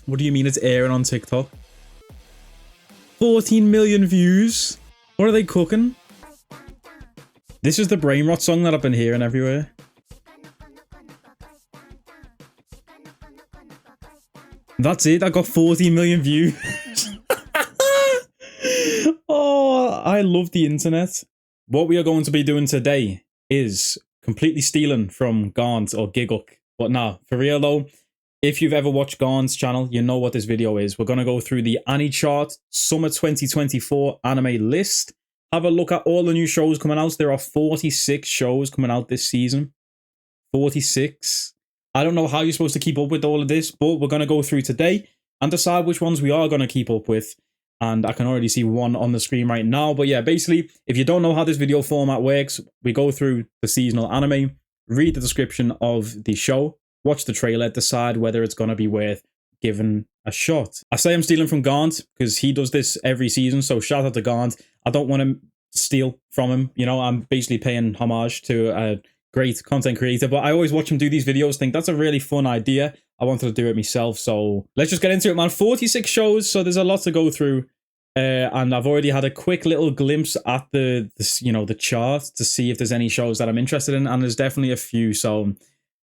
What do you mean it's airing on TikTok? 14 million views? What are they cooking? This is the brain rot song that I've been hearing everywhere. That's it. I got 14 million views. Oh, I love the internet. What we are going to be doing today is completely stealing from Garnt or Giguk. But nah, for real though, if you've ever watched Garnt's channel, you know what this video is. We're going to go through the Annie chart, Summer 2024 anime list. Have a look at all the new shows coming out. There are 46 shows coming out this season. 46. I don't know how you're supposed to keep up with all of this, but we're going to go through today and decide which ones we are going to keep up with. And I can already see one on the screen right now. But yeah, basically, if you don't know how this video format works, we go through the seasonal anime, read the description of the show, watch the trailer, decide whether it's going to be worth giving a shot. I say I'm stealing from Garnt because he does this every season, so shout out to Garnt. I don't want to steal from him. You know, I'm basically paying homage to a great content creator, but I always watch him do these videos, think that's a really fun idea. I wanted to do it myself, so let's just get into it, man. 46 shows, so there's a lot to go through. And I've already had a quick little glimpse at the chart to see if there's any shows that I'm interested in, and there's definitely a few, so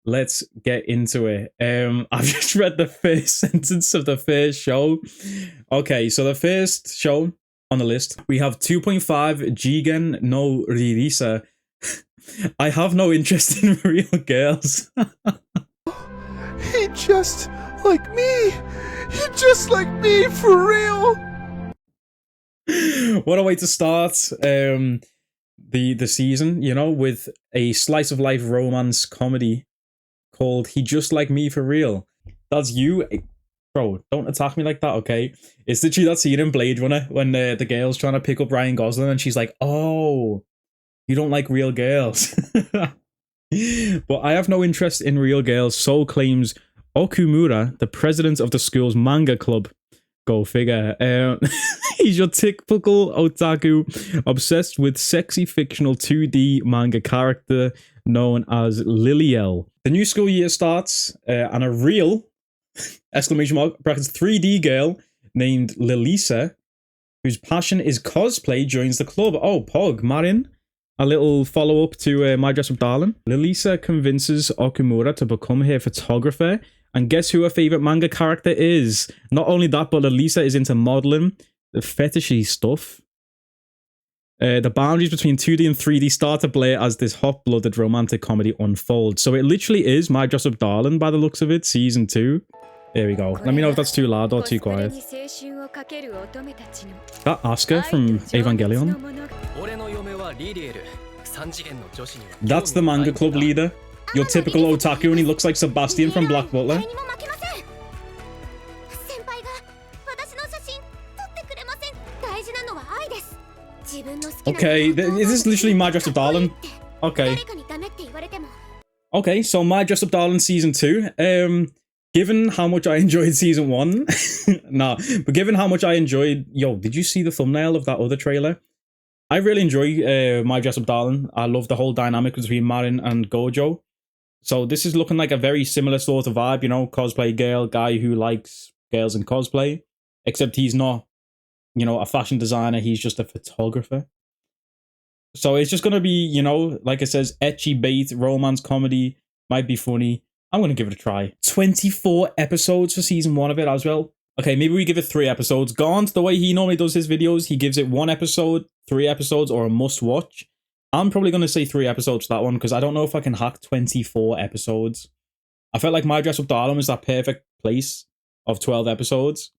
let's get into it. I've just read the first sentence of the first show. Okay, so the first show on the list, we have 2.5 Jigen no Ririsa. I have no interest in real girls. He just like me. He just like me for real. What a way to start the season, you know, with a slice of life romance comedy called He Just Like Me for Real. That's you. Bro, don't attack me like that, okay? It's literally that scene in Blade Runner when the girl's trying to pick up Ryan Gosling and she's like, oh, you don't like real girls. But I have no interest in real girls, so claims Okumura, the president of the school's manga club. Go figure. He's your typical otaku, obsessed with sexy fictional 2D manga character known as Liliel. The new school year starts, and a real, exclamation mark, brackets 3D girl named Ririsa, whose passion is cosplay, joins the club. Oh, Pog, Marin. A little follow-up to My Dress Up Darling. Ririsa convinces Okumura to become her photographer, and guess who her favourite manga character is? Not only that, but Ririsa is into modelling, the fetishy stuff. The boundaries between 2D and 3D start to blur as this hot-blooded romantic comedy unfolds. So it literally is My Dress Up Darling by the looks of it, season 2. There we go. Let me know if that's too loud or too quiet. That Asuka from Evangelion? That's the manga club leader. Your typical otaku, and he looks like Sebastian from Black Butler. Okay, is this literally My Dress Up Darling? Okay. Okay, so My Dress Up Darling season 2. Given how much I enjoyed season 1, nah, but given how much I enjoyed, yo, did you see the thumbnail of that other trailer? I really enjoy My Dress Up Darling. I love the whole dynamic between Marin and Gojo. So this is looking like a very similar sort of vibe, you know, cosplay girl, guy who likes girls in cosplay, except he's not, you know, a fashion designer, he's just a photographer. So it's just going to be, you know, like it says, ecchi bait, romance comedy, might be funny. I'm going to give it a try. 24 episodes for season 1 of it as well. Okay, maybe we give it 3 episodes. Garnt, the way he normally does his videos, he gives it 1 episode, 3 episodes, or a must watch. I'm probably going to say 3 episodes for that one, because I don't know if I can hack 24 episodes. I felt like My Dress Up Darling was that perfect place of 12 episodes,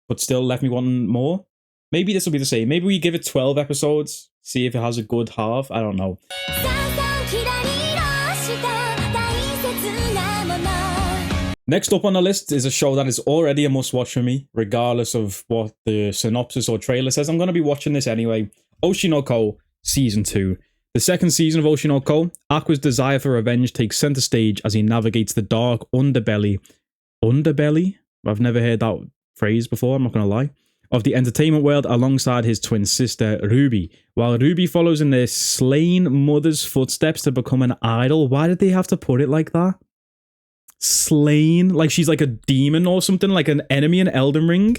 but still left me wanting more. Maybe this will be the same. Maybe we give it 12 episodes, see if it has a good half. I don't know. Next up on the list is a show that is already a must-watch for me, regardless of what the synopsis or trailer says. I'm going to be watching this anyway. Oshi no Ko, Season 2. The second season of Oshi no Ko, Aqua's desire for revenge takes center stage as he navigates the dark underbelly. Underbelly? I've never heard that phrase before, I'm not going to lie. Of the entertainment world alongside his twin sister, Ruby. While Ruby follows in their slain mother's footsteps to become an idol. Why did they have to put it like that? slain, like she's like a demon or something, like an enemy in Elden Ring.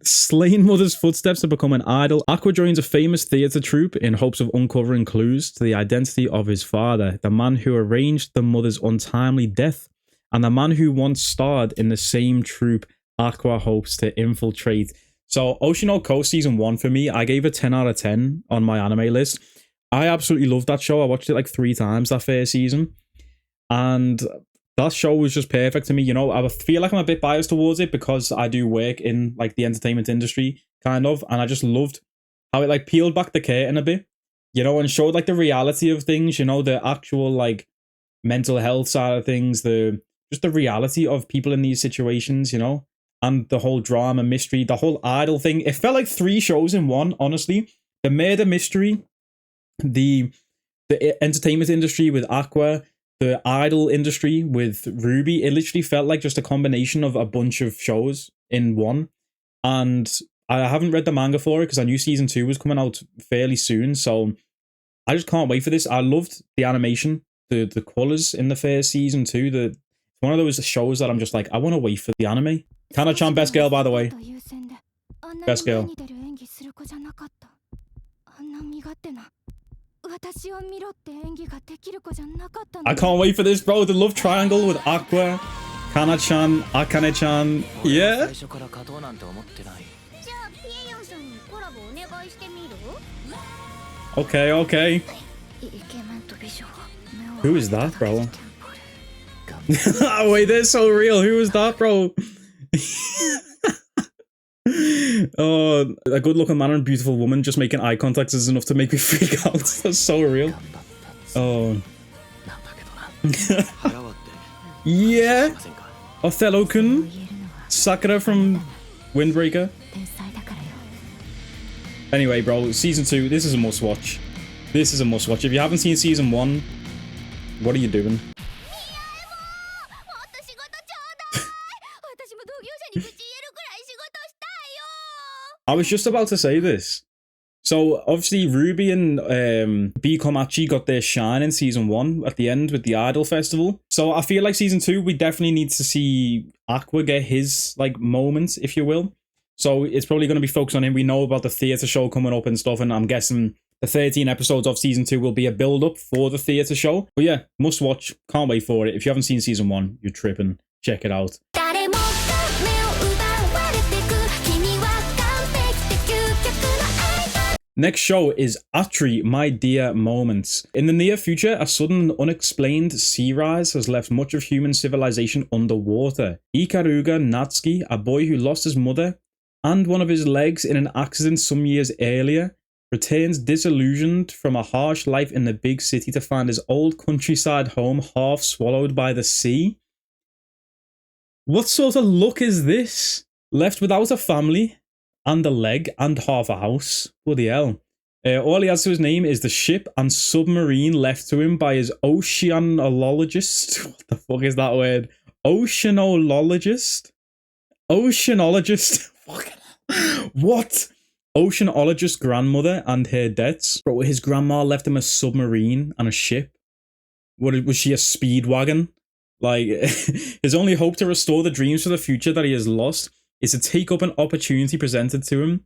Slain mother's footsteps to become an idol. Aqua joins a famous theatre troupe in hopes of uncovering clues to the identity of his father, the man who arranged the mother's untimely death, and the man who once starred in the same troupe Aqua hopes to infiltrate. So Oshi no Ko season 1 for me, I gave a 10 out of 10 on my anime list. I absolutely loved that show. I watched it like 3 times that first season. And that show was just perfect to me. You know, I feel like I'm a bit biased towards it because I do work in like the entertainment industry, kind of. And I just loved how it like peeled back the curtain a bit, you know, and showed like the reality of things, you know, the actual like mental health side of things, just the reality of people in these situations, you know, and the whole drama, mystery, the whole idol thing. It felt like 3 shows in one, honestly. The murder mystery, the entertainment industry with Aqua, the idol industry with Ruby. It literally felt like just a combination of a bunch of shows in one. And I haven't read the manga for it because I knew season 2 was coming out fairly soon. So I just can't wait for this. I loved the animation, the colours in the first season too. It's one of those shows that I'm just like, I want to wait for the anime. Kana-chan, best girl, by the way. Best girl. I can't wait for this, bro. The love triangle with Aqua, Kana-chan, Akane-chan. Yeah. Okay. Who is that, bro? Wait, they're so real. Who is that, bro? Oh, a good-looking man and a beautiful woman just making eye contact is enough to make me freak out. That's so real. Oh. Yeah. Othello-kun. Sakura from Windbreaker. Anyway, bro, season 2, this is a must-watch. This is a must-watch. If you haven't seen season 1, what are you doing? I was just about to say this. So, obviously, Ruby and Komachi got their shine in season 1 at the end with the Idol Festival. So, I feel like season 2, we definitely need to see Aqua get his, like, moment, if you will. So, it's probably going to be focused on him. We know about the theatre show coming up and stuff, and I'm guessing the 13 episodes of season 2 will be a build-up for the theatre show. But yeah, must watch. Can't wait for it. If you haven't seen season 1, you're tripping. Check it out. Next show is ATRI, My Dear Moments. In the near future, a sudden and unexplained sea rise has left much of human civilization underwater. Ikaruga Natsuki, a boy who lost his mother and one of his legs in an accident some years earlier, returns disillusioned from a harsh life in the big city to find his old countryside home half swallowed by the sea. What sort of luck is this? Left without a family and a leg and half a house. Bloody hell. All he has to his name is the ship and submarine left to him by his oceanologist. What the fuck is that word? Oceanologist? Oceanologist? What? Oceanologist grandmother and her debts. Bro, his grandma left him a submarine and a ship. What, was she a speedwagon? Like, his only hope to restore the dreams for the future that he has lost is to take up an opportunity presented to him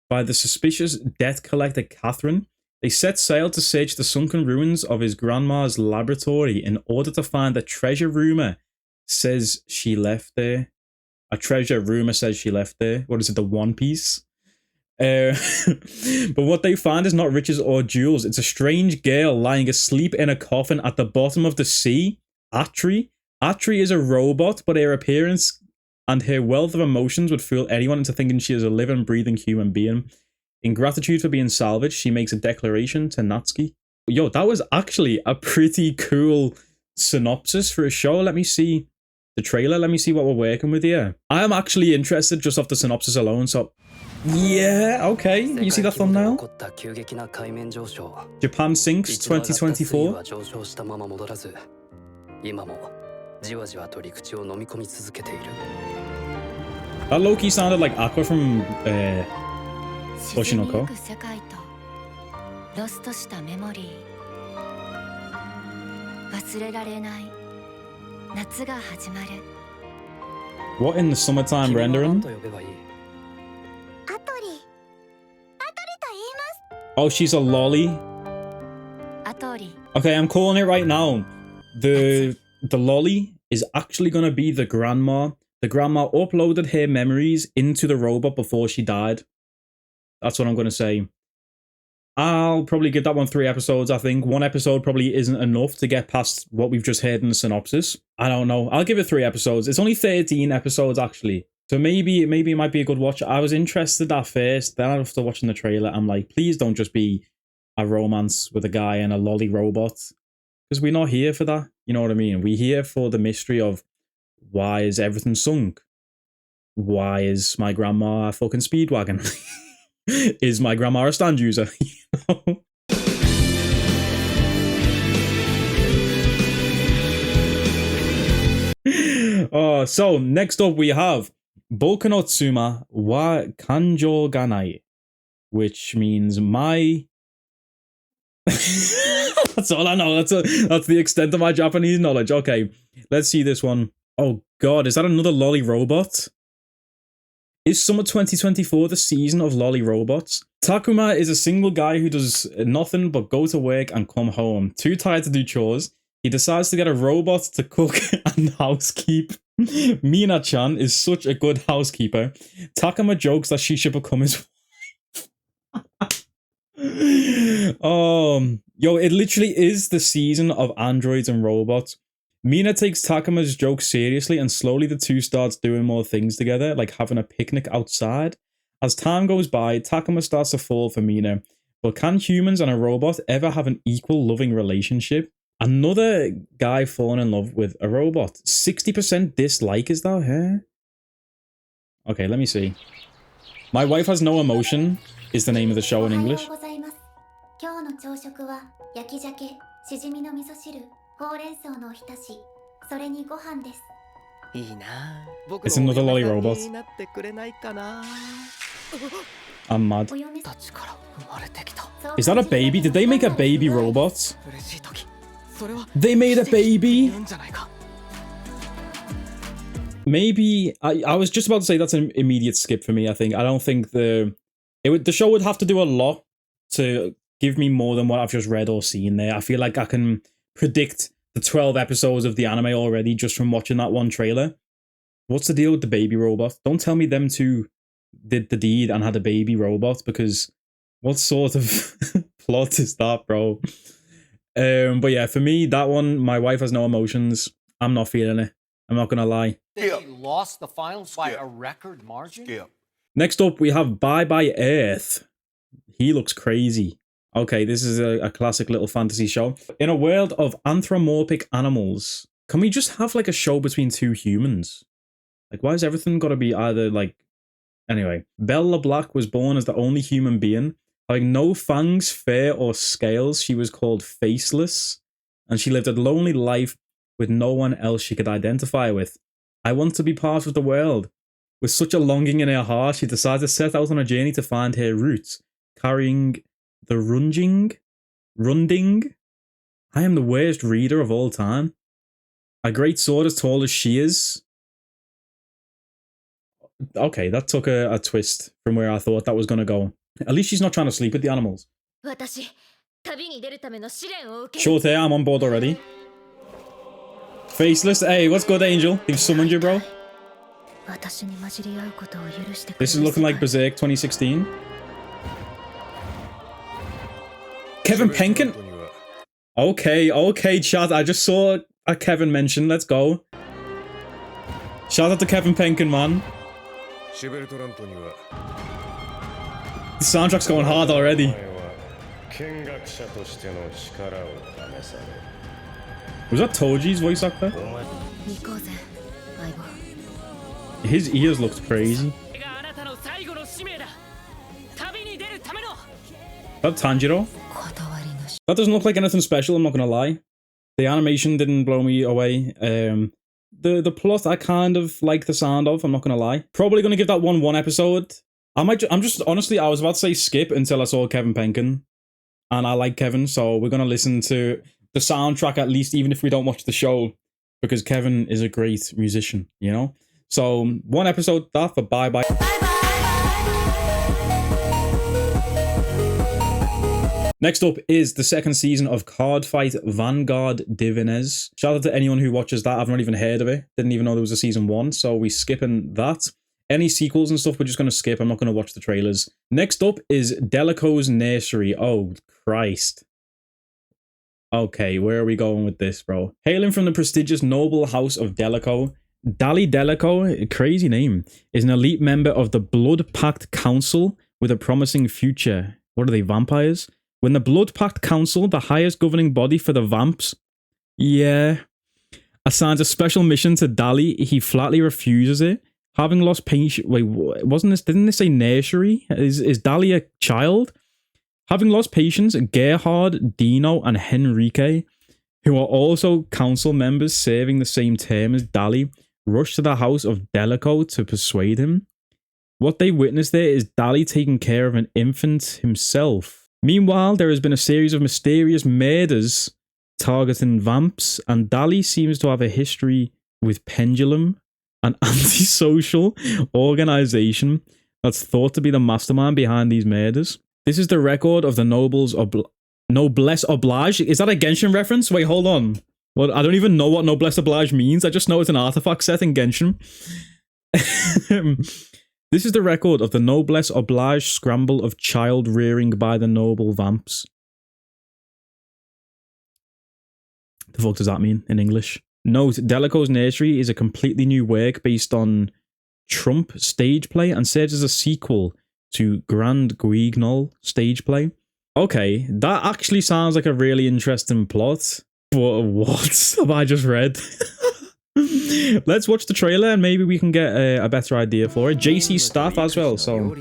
by the suspicious debt collector Catherine. They set sail to search the sunken ruins of his grandma's laboratory in order to find a treasure rumor says she left there. A treasure rumor says she left there. What is it, the One Piece? But what they find is not riches or jewels. It's a strange girl lying asleep in a coffin at the bottom of the sea. ATRI. ATRI is a robot, but her appearance and her wealth of emotions would fool anyone into thinking she is a living, breathing human being. In gratitude for being salvaged, she makes a declaration to Natsuki. Yo, that was actually a pretty cool synopsis for a show. Let me see the trailer. Let me see what we're working with here. I am actually interested just off the synopsis alone, so... Yeah, okay. You see that thumbnail? Japan sinks 2024. That low-key sounded like Aqua from Oshi no Ko. What in the summertime rendering? Oh, she's a lolly. Okay, I'm calling it right now. The lolly is actually gonna be the grandma. The grandma uploaded her memories into the robot before she died. That's what I'm gonna say. I'll probably give that one 3 episodes, I think. 1 episode probably isn't enough to get past what we've just heard in the synopsis. I don't know. I'll give it 3 episodes. It's only 13 episodes, actually. So maybe it might be a good watch. I was interested at first. Then after watching the trailer, I'm like, please don't just be a romance with a guy and a lolly robot. Because we're not here for that. You know what I mean? We're here for the mystery of why is everything sunk? Why is my grandma a fucking speedwagon? Is my grandma a stand user? You know? So next up we have Boku no Tsuma wa kanjo ga nai, which means my... That's all I know. That's the extent of my Japanese knowledge. Okay, let's see this one. Oh god, is that another lolly robot? Is summer 2024 the season of lolly robots? Takuma is a single guy who does nothing but go to work and come home. Too tired to do chores, he decides to get a robot to cook and housekeep. Mina-chan is such a good housekeeper. Takuma jokes that she should become his wife. Yo, it literally is the season of androids and robots. Mina takes Takuma's jokes seriously and slowly the two starts doing more things together, like having a picnic outside. As time goes by, Takuma starts to fall for Mina. But can humans and a robot ever have an equal loving relationship? Another guy falling in love with a robot. 60% dislike, is that her? Okay, let me see. My Wife Has No Emotion is the name of the show in English. It's another lolly robot. I'm mad. Is that a baby? Did they make a baby robot? They made a baby? Maybe I was just about to say that's an immediate skip for me. I think I don't think the show would have to do a lot to give me more than what I've just read or seen there. I feel like I can predict the 12 episodes of the anime already just from watching that one trailer. What's the deal with the baby robot? Don't tell me them two did the deed and had a baby robot, because what sort of plot is that, bro? But yeah, for me, that one, My Wife Has No Emotions. I'm not feeling it. I'm not gonna lie. They lost the finals by a record margin? Next up, we have Bye Bye Earth. He looks crazy. Okay, this is a classic little fantasy show. In a world of anthropomorphic animals, can we just have like a show between two humans? Like, why has everything got to be either like... Anyway, Bella Black was born as the only human being. Having no fangs, fur, or scales, she was called Faceless. And she lived a lonely life with no one else she could identify with. I want to be part of the world. With such a longing in her heart, she decided to set out on a journey to find her roots, carrying the Runding. I am the worst reader of all time. A great sword as tall as she is. Okay, that took a twist from where I thought that was going to go. At least she's not trying to sleep with the animals. Joutai, I'm on board already. Faceless, hey, what's good, Angel? They've summoned you, bro. This is looking like Berserk 2016. Kevin Penkin? Okay, chat. I just saw a Kevin mention. Let's go. Shout out to Kevin Penkin, man. The soundtrack's going hard already. Was that Toji's voice actor? His ears looked crazy. That Tanjiro? That doesn't look like anything special, I'm not gonna lie. The animation didn't blow me away. The plot I kind of like the sound of, I'm not gonna lie. Probably gonna give that one episode. I'm just honestly, I was about to say skip until I saw Kevin Penkin. And I like Kevin, so we're gonna listen to the soundtrack at least, even if we don't watch the show. because Kevin is a great musician, you know? So, one episode, that for Bye Bye. Next up is the second season of Cardfight Vanguard Divinez. Shout out to anyone who watches that. I've not even heard of it. Didn't even know there was a season 1, so we skipping that. Any sequels and stuff, we're just going to skip. I'm not going to watch the trailers. Next up is Delico's Nursery. Oh, Christ. Okay, where are we going with this, bro? Hailing from the prestigious noble house of Delico, Dali Delico, a crazy name, is an elite member of the Blood Pact Council with a promising future. What are they, vampires? When the Blood Pact Council, the highest governing body for the vamps, assigns a special mission to Dali, he flatly refuses it. Having lost patience... Wait, wasn't this... Didn't this say nursery? Is Dali a child? Having lost patience, Gerhard, Dino, and Henrique, who are also council members serving the same term as Dali, rush to the house of Delico to persuade him. What they witness there is Dali taking care of an infant himself. Meanwhile, there has been a series of mysterious murders targeting vamps, and Dali seems to have a history with Pendulum, an antisocial organization that's thought to be the mastermind behind these murders. This is the record of the Noblesse Oblige. Is that a Genshin reference? Wait, hold on. Well, I don't even know what Noblesse Oblige means. I just know it's an artifact set in Genshin. This is the record of the Noblesse Oblige scramble of child rearing by the noble vamps. The fuck does that mean in English? Note, Delico's Nursery is a completely new work based on Trump stage play and serves as a sequel to Grand Guignol stage play. Okay, that actually sounds like a really interesting plot. But what have I just read? Let's watch the trailer and maybe we can get a better idea for it. JC staff as well, so...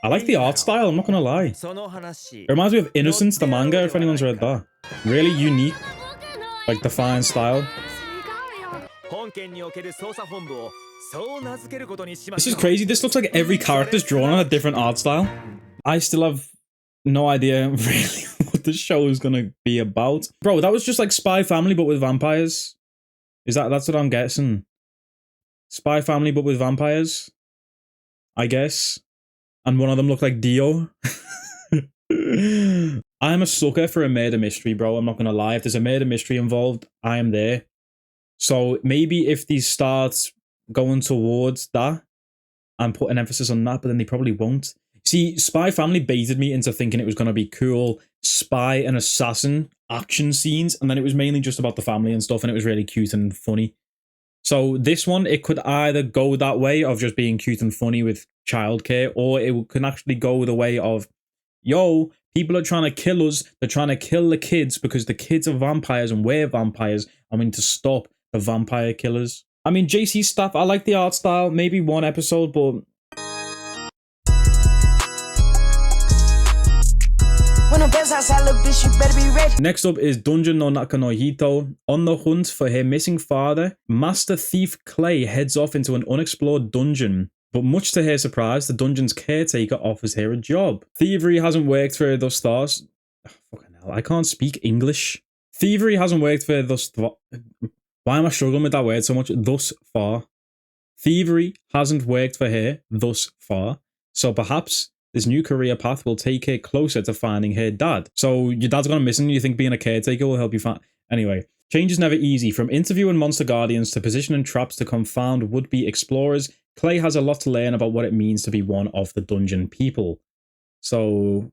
I like the art style, I'm not gonna lie. It reminds me of Innocence, the manga, if anyone's read that. Really unique, like defined style. This is crazy, this looks like every character's drawn on a different art style. I still have no idea really what the show is gonna be about. Bro, that was just like Spy Family but with vampires. That's what I'm guessing. Spy Family but with vampires, I guess. And one of them looked like Dio. I'm a sucker for a murder mystery, bro. I'm not gonna lie. If there's a murder mystery involved, I am there. So maybe if these start going towards that and put an emphasis on that, but then they probably won't. See, Spy Family baited me into thinking it was going to be cool spy and assassin action scenes, and then it was mainly just about the family and stuff, and it was really cute and funny. So this one, it could either go that way of just being cute and funny with childcare, or it can actually go the way of, yo, people are trying to kill us, they're trying to kill the kids because the kids are vampires and we're vampires, and we need to stop the vampire killers. I mean, JC stuff, I like the art style, maybe one episode, but... Next up is Dungeon no Naka no Hito. On the hunt for her missing father, Master Thief Clay heads off into an unexplored dungeon. But much to her surprise, the dungeon's caretaker offers her a job. Thievery hasn't worked for her thus far. Oh, fucking hell, I can't speak English. Thievery hasn't worked for her thus far. Why am I struggling with that word so much? Thus far. Thievery hasn't worked for her thus far. So perhaps this new career path will take her closer to finding her dad. So your dad's gone missing, you think being a caretaker will help you find... Anyway, change is never easy. From interviewing monster guardians to positioning traps to confound would-be explorers, Clay has a lot to learn about what it means to be one of the dungeon people. So,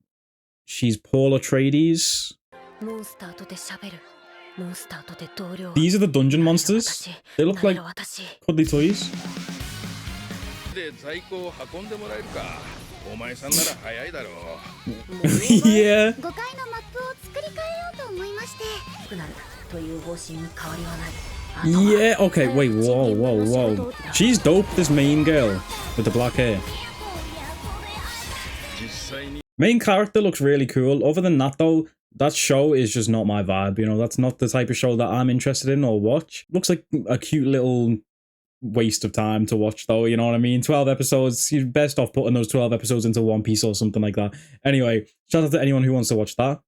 she's Paul Atreides. These are the dungeon monsters. They look like cuddly toys. Yeah. Yeah, okay, wait, whoa. She's dope, this main girl with the black hair. Main character looks really cool. Other than that though, that show is just not my vibe, you know, that's not the type of show that I'm interested in or watch. Looks like a cute little waste of time to watch though, you know what I mean? 12 episodes, you're best off putting those 12 episodes into One Piece or something like that. Anyway, shout out to anyone who wants to watch that.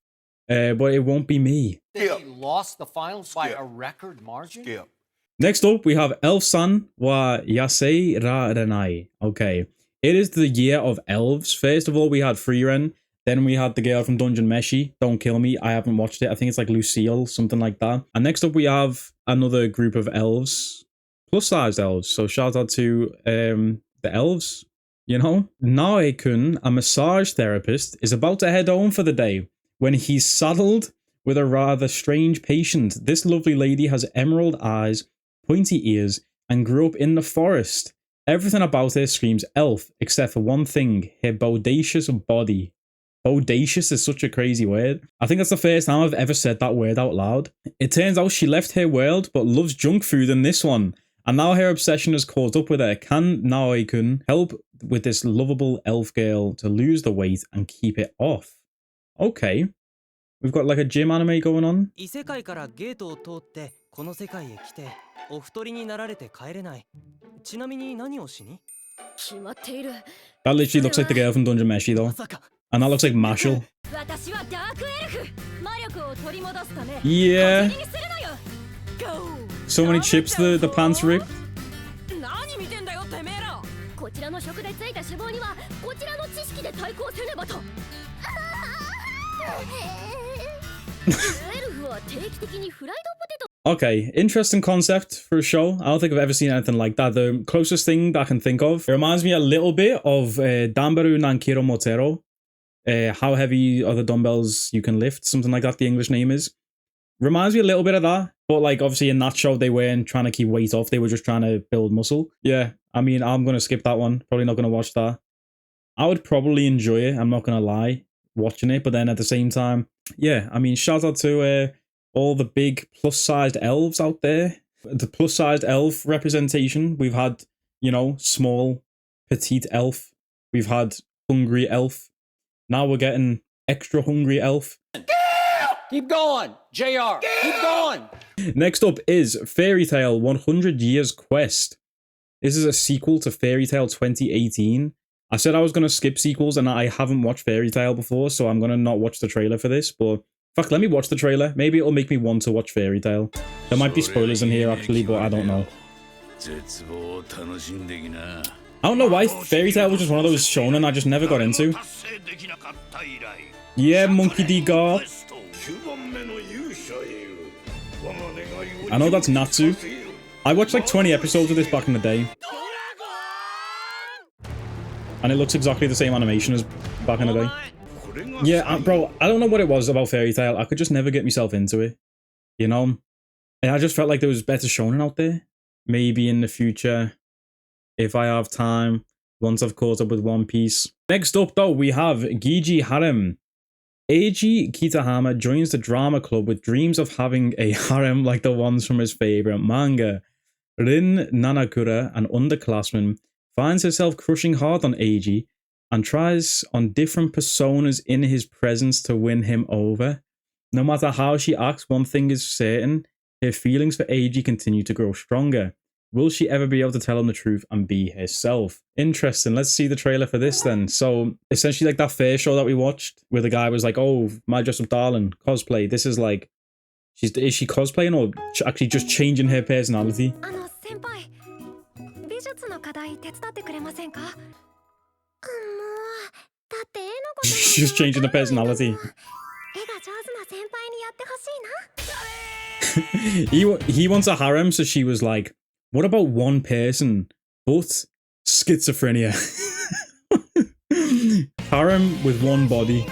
but it won't be me. They lost the finals by a record margin? Yeah. Next up, we have Elf-san wa Yaserarenai. Okay. It is the year of elves. First of all, we had Frieren. Then we had the girl from Dungeon Meshi. Don't kill me. I haven't watched it. I think it's like Lucille, something like that. And next up, we have another group of elves. Plus-sized elves. So shout out to the elves, you know? Nae-kun, a massage therapist, is about to head home for the day when he's saddled with a rather strange patient. This lovely lady has emerald eyes, pointy ears, and grew up in the forest. Everything about her screams elf, except for one thing, her bodacious body. Bodacious is such a crazy word. I think that's the first time I've ever said that word out loud. It turns out she left her world, but loves junk food in this one. And now her obsession has caught up with her. Can Nae-kun help with this lovable elf girl to lose the weight and keep it off? Okay. We've got like a gym anime going on. Isekai からゲートを通ってこの世界へ来てお太りになられて帰れない。ちなみに何をしに？ That literally looks like the girl from Dungeon Meshi though. And that looks like Marshall. Yeah. So many chips the pants ripped. Okay, interesting concept for a show. I don't think I've ever seen anything like that. The closest thing that I can think of, it reminds me a little bit of Danbaru Nankiro Motero. How heavy are the dumbbells you can lift? Something like that the English name is. Reminds me a little bit of that. But like obviously in that show they weren't trying to keep weight off. They were just trying to build muscle. Yeah, I mean I'm going to skip that one. Probably not going to watch that. I would probably enjoy it. I'm not going to lie. Watching it. But then at the same time, yeah, I mean shout out to all the big plus-sized elves out there. The plus-sized elf representation. We've had, you know, small, petite elf. We've had hungry elf. Now we're getting extra hungry elf. Keep going, JR. Keep going. Next up is Fairy Tail 100 Years Quest. This is a sequel to Fairy Tail 2018. I said I was going to skip sequels and I haven't watched Fairy Tail before, so I'm going to not watch the trailer for this, but fuck, let me watch the trailer. Maybe it'll make me want to watch Fairy Tail. There might be spoilers in here actually, but I don't know. I don't know why Fairy Tail was just one of those shonen I just never got into. Yeah, Monkey D. Gar. I know that's Natsu. I watched like 20 episodes of this back in the day. And it looks exactly the same animation as back in the day. Yeah, bro, I don't know what it was about Fairy Tail. I could just never get myself into it. You know? And I just felt like there was better shonen out there. Maybe in the future, if I have time, once I've caught up with One Piece. Next up, though, we have Giji Harem. Eiji Kitahama joins the drama club with dreams of having a harem like the ones from his favorite manga. Rin Nanakura, an underclassman, finds herself crushing hard on Eiji and tries on different personas in his presence to win him over. No matter how she acts, one thing is certain, her feelings for Eiji continue to grow stronger. Will she ever be able to tell him the truth and be herself? Interesting. Let's see the trailer for this then. So, essentially like that fair show that we watched, where the guy was like, oh, my dress up darling, cosplay. This is like, is she cosplaying or actually just changing her personality? She's just changing the personality. He wants a harem, so she was like, what about one person, but schizophrenia? Harem with one body.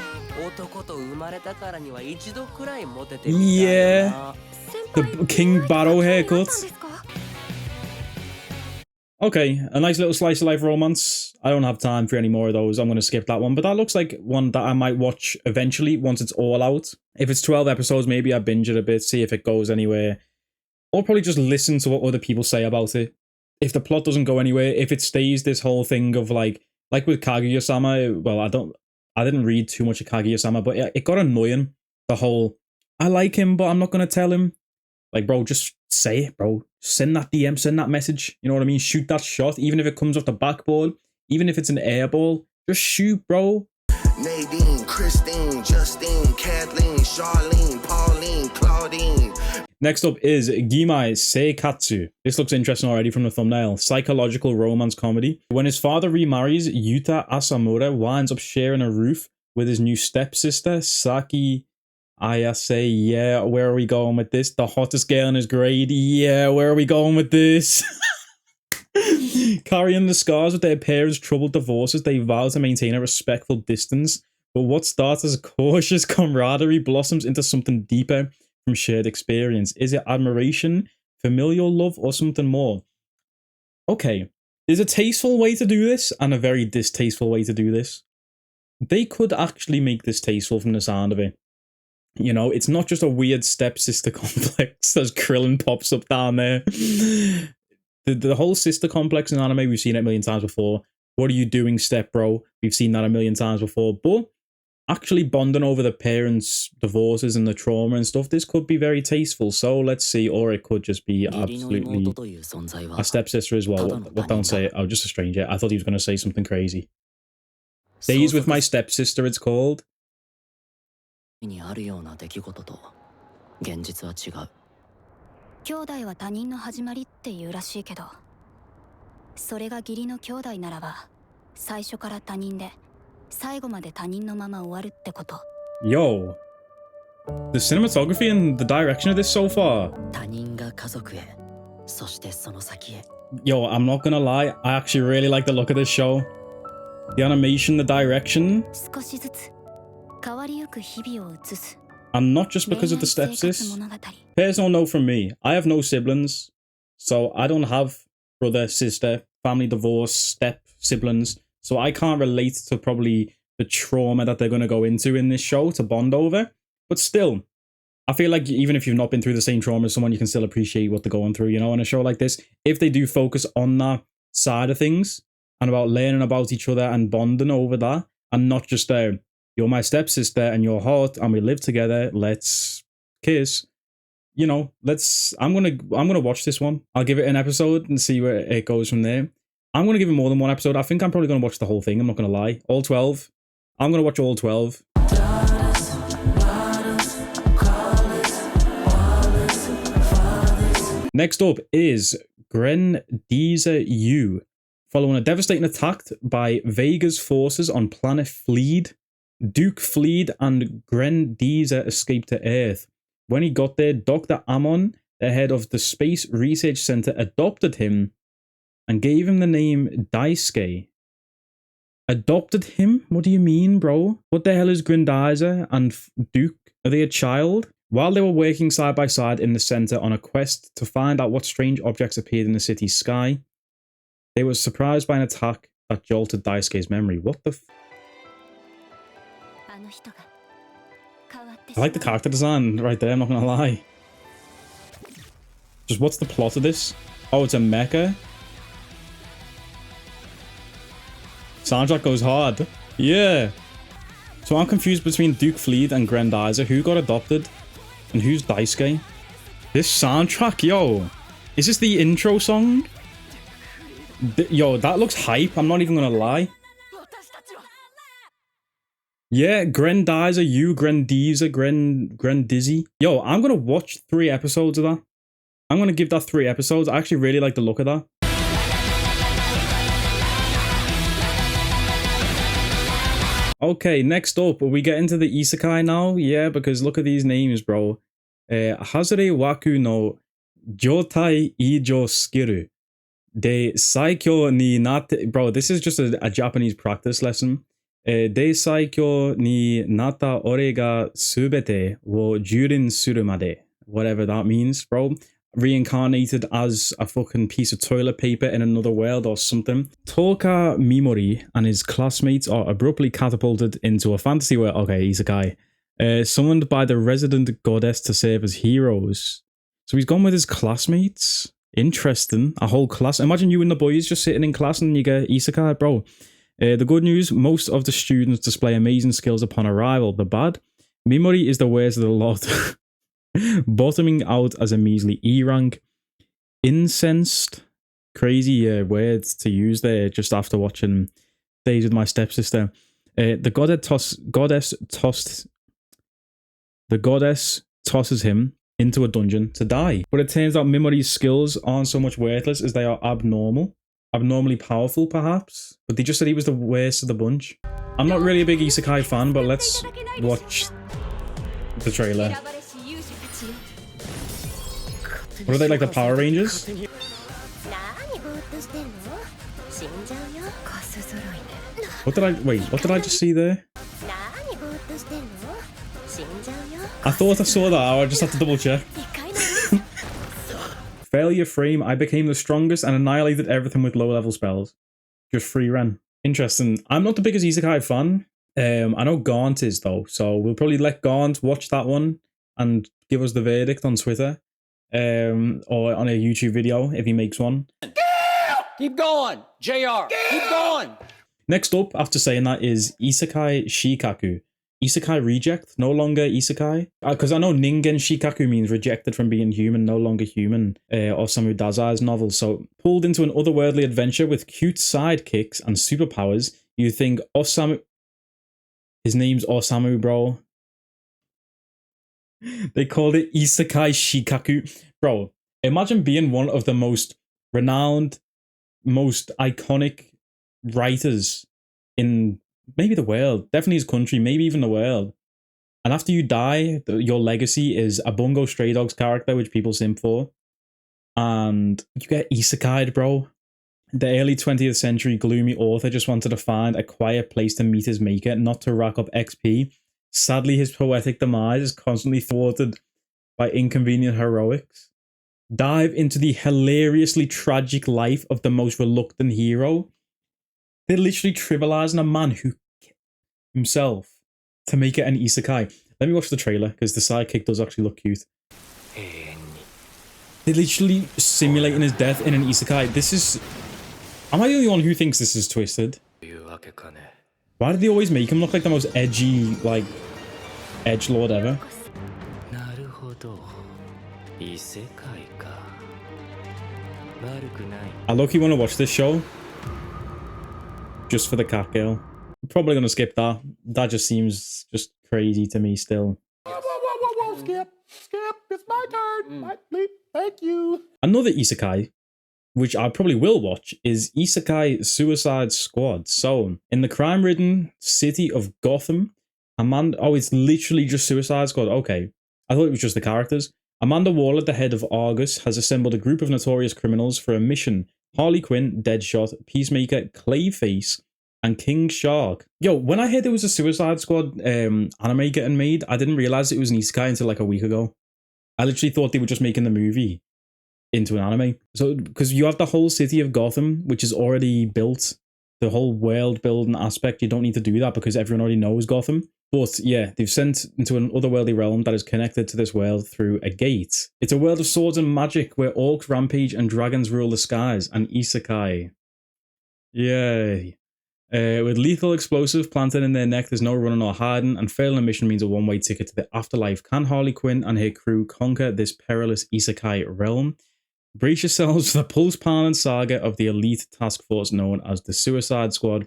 Yeah. The King Barrow haircut. Okay, a nice little slice of life romance. I don't have time for any more of those. I'm going to skip that one. But that looks like one that I might watch eventually once it's all out. If it's 12 episodes, maybe I binge it a bit, see if it goes anywhere. Or probably just listen to what other people say about it. If the plot doesn't go anywhere, if it stays this whole thing of like with Kaguya-sama, well, I didn't read too much of Kaguya-sama, but it got annoying. The whole, I like him, but I'm not going to tell him. Like, bro, just say it, bro. Send that DM, send that message. You know what I mean? Shoot that shot, even if it comes off the backboard, even if it's an air ball. Just shoot, bro. Nadine, Christine, Justine, Kathleen, Charlene, Pauline, Claudine. Next up is Gimai Seikatsu. This looks interesting already from the thumbnail. Psychological romance comedy. When his father remarries, Yuta Asamura winds up sharing a roof with his new stepsister, Saki Ayase. Yeah, where are we going with this? The hottest girl in his grade. Yeah, where are we going with this? Carrying the scars of their parents' troubled divorces, they vow to maintain a respectful distance. But what starts as cautious camaraderie blossoms into something deeper from shared experience. Is it admiration, familial love, or something more? Okay, there's a tasteful way to do this and a very distasteful way to do this. They could actually make this tasteful from the sound of it. You know, it's not just a weird stepsister complex as Krillin pops up down there. The whole sister complex in anime, we've seen it a million times before. What are you doing, step bro? We've seen that a million times before. But actually bonding over the parents' divorces and the trauma and stuff, this could be very tasteful. So let's see. Or it could just be absolutely a stepsister as well. What don't say it? Oh, just a stranger. I thought he was going to say something crazy. Days with my stepsister, it's called. にあるような出来事と現実は違う。兄弟は他人の始まりっていうらしいけど、それが義理の兄弟ならば、最初から他人で、最後まで他人のまま終わるってこと。Yo, the cinematography and the direction of this so far. 他人が家族へ、そしてその先へ。Yo, I'm not gonna lie, I actually really like the look of this show. The animation, the direction. 少しずつ変わりゆく日々を映す。And not just because of the stepsis. Personal note from me, I have no siblings, so I don't have brother, sister, family divorce, step siblings, so I can't relate to probably the trauma that they're going to go into in this show to bond over. But still, I feel like even if you've not been through the same trauma as someone, you can still appreciate what they're going through, you know, in a show like this. If they do focus on that side of things and about learning about each other and bonding over that, and not just you're my stepsister and you're hot and we live together, let's kiss. You know, I'm gonna watch this one. I'll give it an episode and see where it goes from there. I'm gonna give it more than one episode. I think I'm probably gonna watch the whole thing, I'm not gonna lie. All 12. I'm gonna watch all 12. Next up is Grendizer U. Following a devastating attack by Vega's forces on planet Fleed, Duke Fleed and Grendizer escaped to Earth. When he got there, Dr. Amon, the head of the Space Research Center, adopted him and gave him the name Daisuke. Adopted him? What do you mean, bro? What the hell is Grendizer and Duke? Are they a child? While they were working side by side in the center on a quest to find out what strange objects appeared in the city's sky, they were surprised by an attack that jolted Daisuke's memory. What the I like the character design right there, I'm not gonna lie. Just what's the plot of this? Oh, it's a mecha? Soundtrack goes hard. Yeah. So I'm confused between Duke Fleed and Grendizer. Who got adopted? And who's Daisuke? This soundtrack, yo. Is this the intro song? Yo, that looks hype, I'm not even gonna lie. Yeah, Grendizer U, Grendizer, Grendizzy. Yo, I'm gonna watch 3 episodes of that. I'm gonna give that 3 episodes. I actually really like the look of that. Okay, next up, we get into the Isekai now. Yeah, because look at these names, bro. Hazure waku no Joutai Ijou skill de Saikyo ni natte. Bro, this is just a Japanese practice lesson. De Saikyo ni natta ore ga subete wo Juurin suru made. Whatever that means, bro. Reincarnated as a fucking piece of toilet paper in another world or something. Toka Mimori and his classmates are abruptly catapulted into a fantasy world. Okay, Isekai. Summoned by the resident goddess to serve as heroes. So he's gone with his classmates. Interesting. A whole class. Imagine you and the boys just sitting in class and you get Isekai, bro. The good news, most of the students display amazing skills upon arrival. The bad, Mimori is the worst of the lot. Bottoming out as a measly E rank. Incensed. Crazy words to use there just after watching Days with My Stepsister. The goddess tosses him into a dungeon to die. But it turns out Mimori's skills aren't so much worthless as they are abnormally powerful, perhaps. But they just said he was the worst of the bunch. I'm not really a big Isekai fan, but let's watch the trailer. What are they, like the Power Rangers? What did I just see there? I thought I saw that, I just have to double check. Failure frame, I became the strongest and annihilated everything with low level spells. Just free ran. Interesting. I'm not the biggest Isekai fan. I know Garnt is though, so we'll probably let Garnt watch that one and give us the verdict on Twitter. Or on a YouTube video if he makes one. Keep going, JR. Keep going. Next up, after saying that, is Isekai Shikkaku. Isekai reject, no longer Isekai. Because I know Ningen Shikkaku means rejected from being human, no longer human. Osamu Dazai's novel. So, pulled into an otherworldly adventure with cute sidekicks and superpowers, you think Osamu... His name's Osamu, bro. They called it Isekai Shikkaku. Bro, imagine being one of the most renowned, most iconic writers in maybe the world, definitely his country, maybe even the world. And after you die, your legacy is a Bungo Stray Dogs character, which people simp for. And you get isekai'd, bro. The early 20th century gloomy author just wanted to find a quiet place to meet his maker, not to rack up XP. Sadly, his poetic demise is constantly thwarted by inconvenient heroics. Dive into the hilariously tragic life of the most reluctant hero. They're literally trivializing a man who himself to make it an isekai. Let me watch the trailer, because the sidekick does actually look cute. They're literally simulating his death in an isekai. This is... Am I the only one who thinks this is twisted? Why do they always make him look like the most edgy, like, edgelord ever? I low-key want to watch this show. Just for the cat girl. I'm probably going to skip that. That just seems just crazy to me still. Whoa, skip, it's my turn. My bleep, thank you. Another isekai, which I probably will watch, is Isekai Suicide Squad. So, in the crime-ridden city of Gotham, it's literally just Suicide Squad. Okay, I thought it was just the characters. Amanda Waller, the head of Argus, has assembled a group of notorious criminals for a mission. Harley Quinn, Deadshot, Peacemaker, Clayface, and King Shark. Yo, when I heard there was a Suicide Squad anime getting made, I didn't realize it was an isekai until like a week ago. I literally thought they were just making the movie into an anime. So, because you have the whole city of Gotham, which is already built, the whole world building aspect, you don't need to do that because everyone already knows Gotham. But yeah, they've sent into an otherworldly realm that is connected to this world through a gate. It's a world of swords and magic where orcs rampage and dragons rule the skies. An isekai. Yay. With lethal explosive planted in their neck, there's no running or hiding, and failing a mission means a one-way ticket to the afterlife. Can Harley Quinn and her crew conquer this perilous isekai realm? Brace yourselves for the pulse-pounding saga of the elite task force known as the Suicide Squad.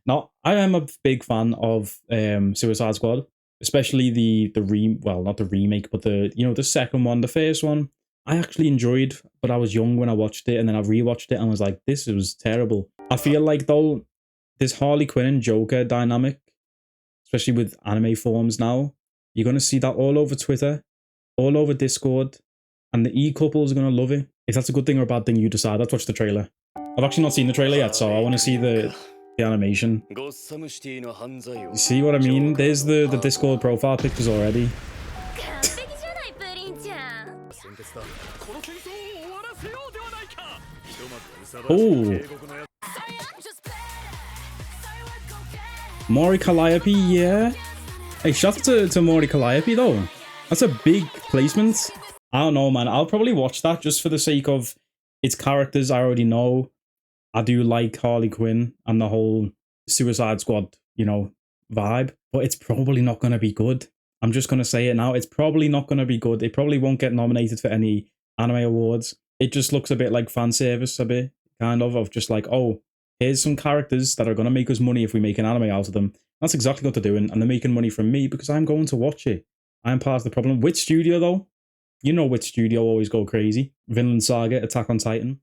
Now, I am a big fan of Suicide Squad, especially not the remake, but the second one, the first one. I actually enjoyed, but I was young when I watched it, and then I rewatched it and was like, this was terrible. I feel like though, this Harley Quinn and Joker dynamic, especially with anime forms now, you're going to see that all over Twitter, all over Discord, and the E-couples are going to love it. If that's a good thing or a bad thing, you decide. Let's watch the trailer. I've actually not seen the trailer yet, so I want to see the animation. You see what I mean? There's the Discord profile pictures already. Oh, Mori Calliope, yeah. Hey, shout out to Mori Calliope though. That's a big placement. I don't know, man. I'll probably watch that just for the sake of its characters I already know. I do like Harley Quinn and the whole Suicide Squad, vibe. But it's probably not going to be good. I'm just going to say it now. It's probably not going to be good. It probably won't get nominated for any anime awards. It just looks a bit like fan service, a bit, kind of just like, oh, here's some characters that are going to make us money if we make an anime out of them. That's exactly what they're doing, and they're making money from me because I'm going to watch it. I'm part of the problem. Which studio, though? You know which studio always go crazy. Vinland Saga, Attack on Titan.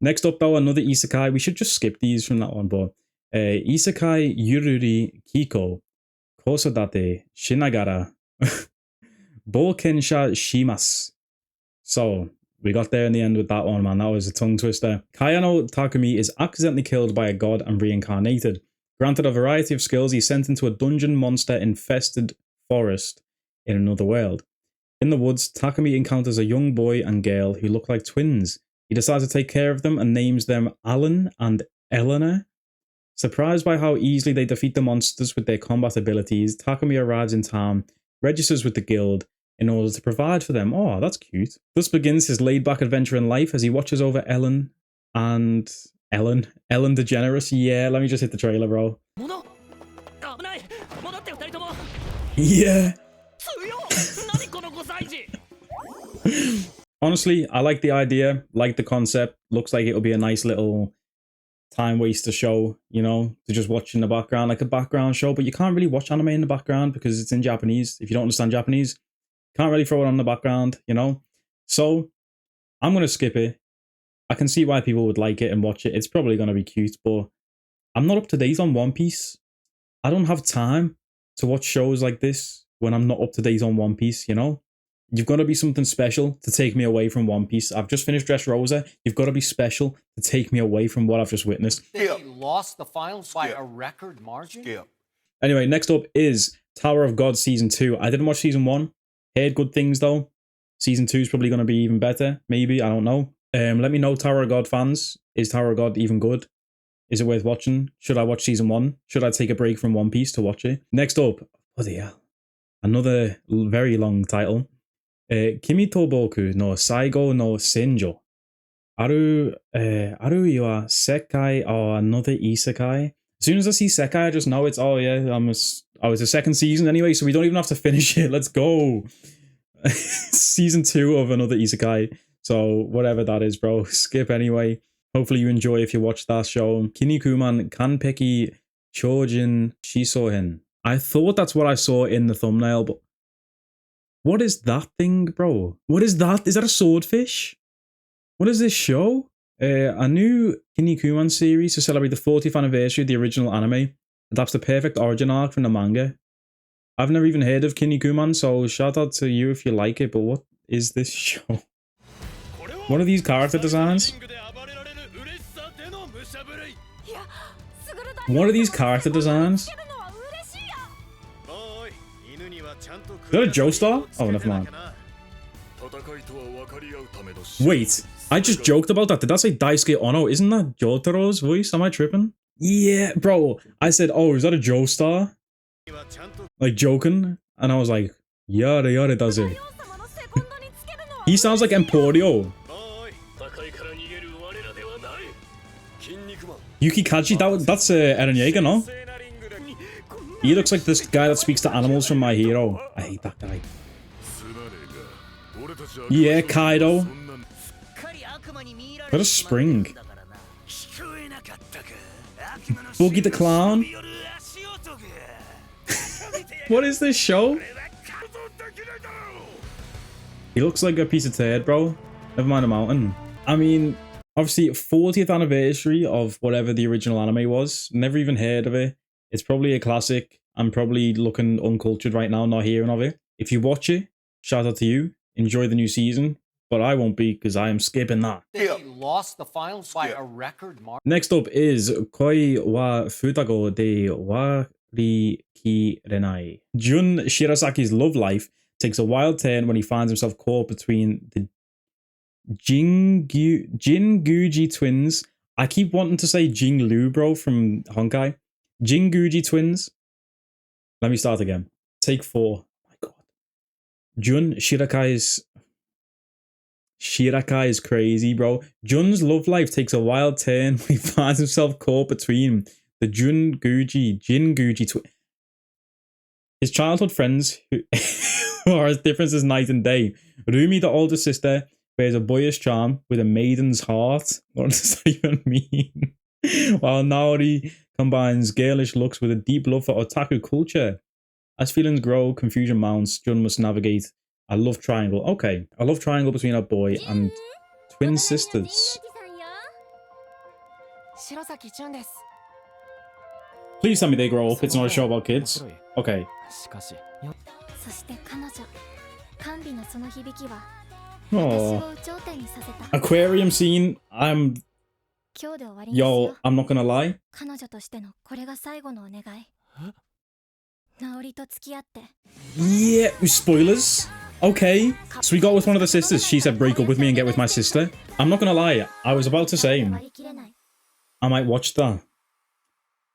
Next up, though, another Isekai. We should just skip these from that one, but Isekai Yururi Kiko Kosadate Shinagara Boukensha Shimasu. So, we got there in the end with that one, man. That was a tongue twister. Kayano Takumi is accidentally killed by a god and reincarnated. Granted a variety of skills, he's sent into a dungeon monster-infested forest in another world. In the woods, Takumi encounters a young boy and girl who look like twins. He decides to take care of them and names them Alan and Eleanor. Surprised by how easily they defeat the monsters with their combat abilities, Takumi arrives in town, registers with the guild in order to provide for them. Oh, that's cute. Thus begins his laid-back adventure in life as he watches over Ellen DeGeneres. Yeah, let me just hit the trailer, bro. Yeah. Honestly, I like the idea, like the concept. Looks like it'll be a nice little time waster show, you know, to just watch in the background, like a background show. But you can't really watch anime in the background because it's in Japanese. If you don't understand Japanese, can't really throw it on in the background, you know. So I'm going to skip it. I can see why people would like it and watch it. It's probably going to be cute, but I'm not up to date on One Piece. I don't have time to watch shows like this when I'm not up to date on One Piece, you know. You've got to be something special to take me away from One Piece. I've just finished Dressrosa. You've got to be special to take me away from what I've just witnessed. He lost the finals by a record margin? Anyway, next up is Tower of God Season 2. I didn't watch Season 1. Heard good things, though. Season 2 is probably going to be even better. Maybe. I don't know. Let me know, Tower of God fans. Is Tower of God even good? Is it worth watching? Should I watch Season 1? Should I take a break from One Piece to watch it? Next up, bloody hell. Another very long title. Kimi to Boku no Saigo no Senjo. Aru wa Sekai or another Isekai. As soon as I see Sekai, I just know it's, oh yeah, it's the second season anyway, so we don't even have to finish it. Let's go. Season 2 of another Isekai. So whatever that is, bro, skip anyway. Hopefully you enjoy if you watch that show. Kinnikuman Kanpeki Chojin Shisohen. I thought that's what I saw in the thumbnail, but what is that thing, bro? What is that? Is that a swordfish? What is this show? A new Kinnikuman series to celebrate the 40th anniversary of the original anime. Adapts the perfect origin arc from the manga. I've never even heard of Kinnikuman, so shout out to you if you like it, but what is this show? What are these character designs? What are these character designs? Is that a Joestar? Oh, never mind. Wait, I just joked about that. Did that say Daisuke Ono? Isn't that Jotaro's voice? Am I tripping? Yeah, bro. I said, oh, is that a Joestar? Like, joking. And I was like, yada yada does it. He sounds like Emporio. Yuki Kaji, that's Eren Yeager, no? He looks like this guy that speaks to animals from My Hero. I hate that guy. Yeah, Kaido. What a spring. Boogie the Clown. What is this show? He looks like a piece of turd, bro. Never mind a mountain. I mean, obviously, 40th anniversary of whatever the original anime was. Never even heard of it. It's probably a classic. I'm probably looking uncultured right now, not hearing of it. If you watch it, shout out to you. Enjoy the new season. But I won't be, because I am skipping that. He lost the finals by a record margin. Next up is Koi wa Futago de Warikirenai. Jun Shirasaki's love life takes a wild turn when he finds himself caught between the Jinguji twins. I keep wanting to say Jinglu, bro, from Honkai. Jinguji twins. Let me start again. Take 4. Oh my god. Jun Shirakai is crazy, bro. Jun's love life takes a wild turn when he finds himself caught between the Jinguji twins. His childhood friends who are as different as night and day. Rumi, the older sister, bears a boyish charm with a maiden's heart. What does that even mean? While Naori combines girlish looks with a deep love for otaku culture. As feelings grow, confusion mounts, Jun must navigate a love triangle. Okay, a love triangle between a boy and twin sisters. Please tell me they grow up. It's not a show about kids. Okay. Oh. Aquarium scene. Yo, I'm not gonna lie. Yeah, spoilers. Okay. So we got with one of the sisters. She said break up with me and get with my sister. I'm not gonna lie. I was about to say I might watch that.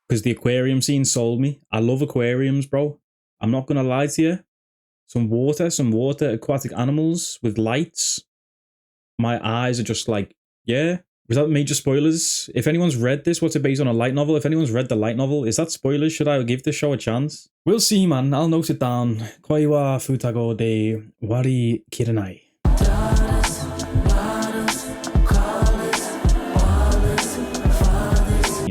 Because the aquarium scene sold me. I love aquariums, bro. I'm not gonna lie to you. Some water, aquatic animals with lights. My eyes are just like, yeah. Without major spoilers, if anyone's read this, what's it based on, a light novel? If anyone's read the light novel, is that spoilers? Should I give this show a chance? We'll see, man. I'll note it down. Koi wa Futago de Warikirenai.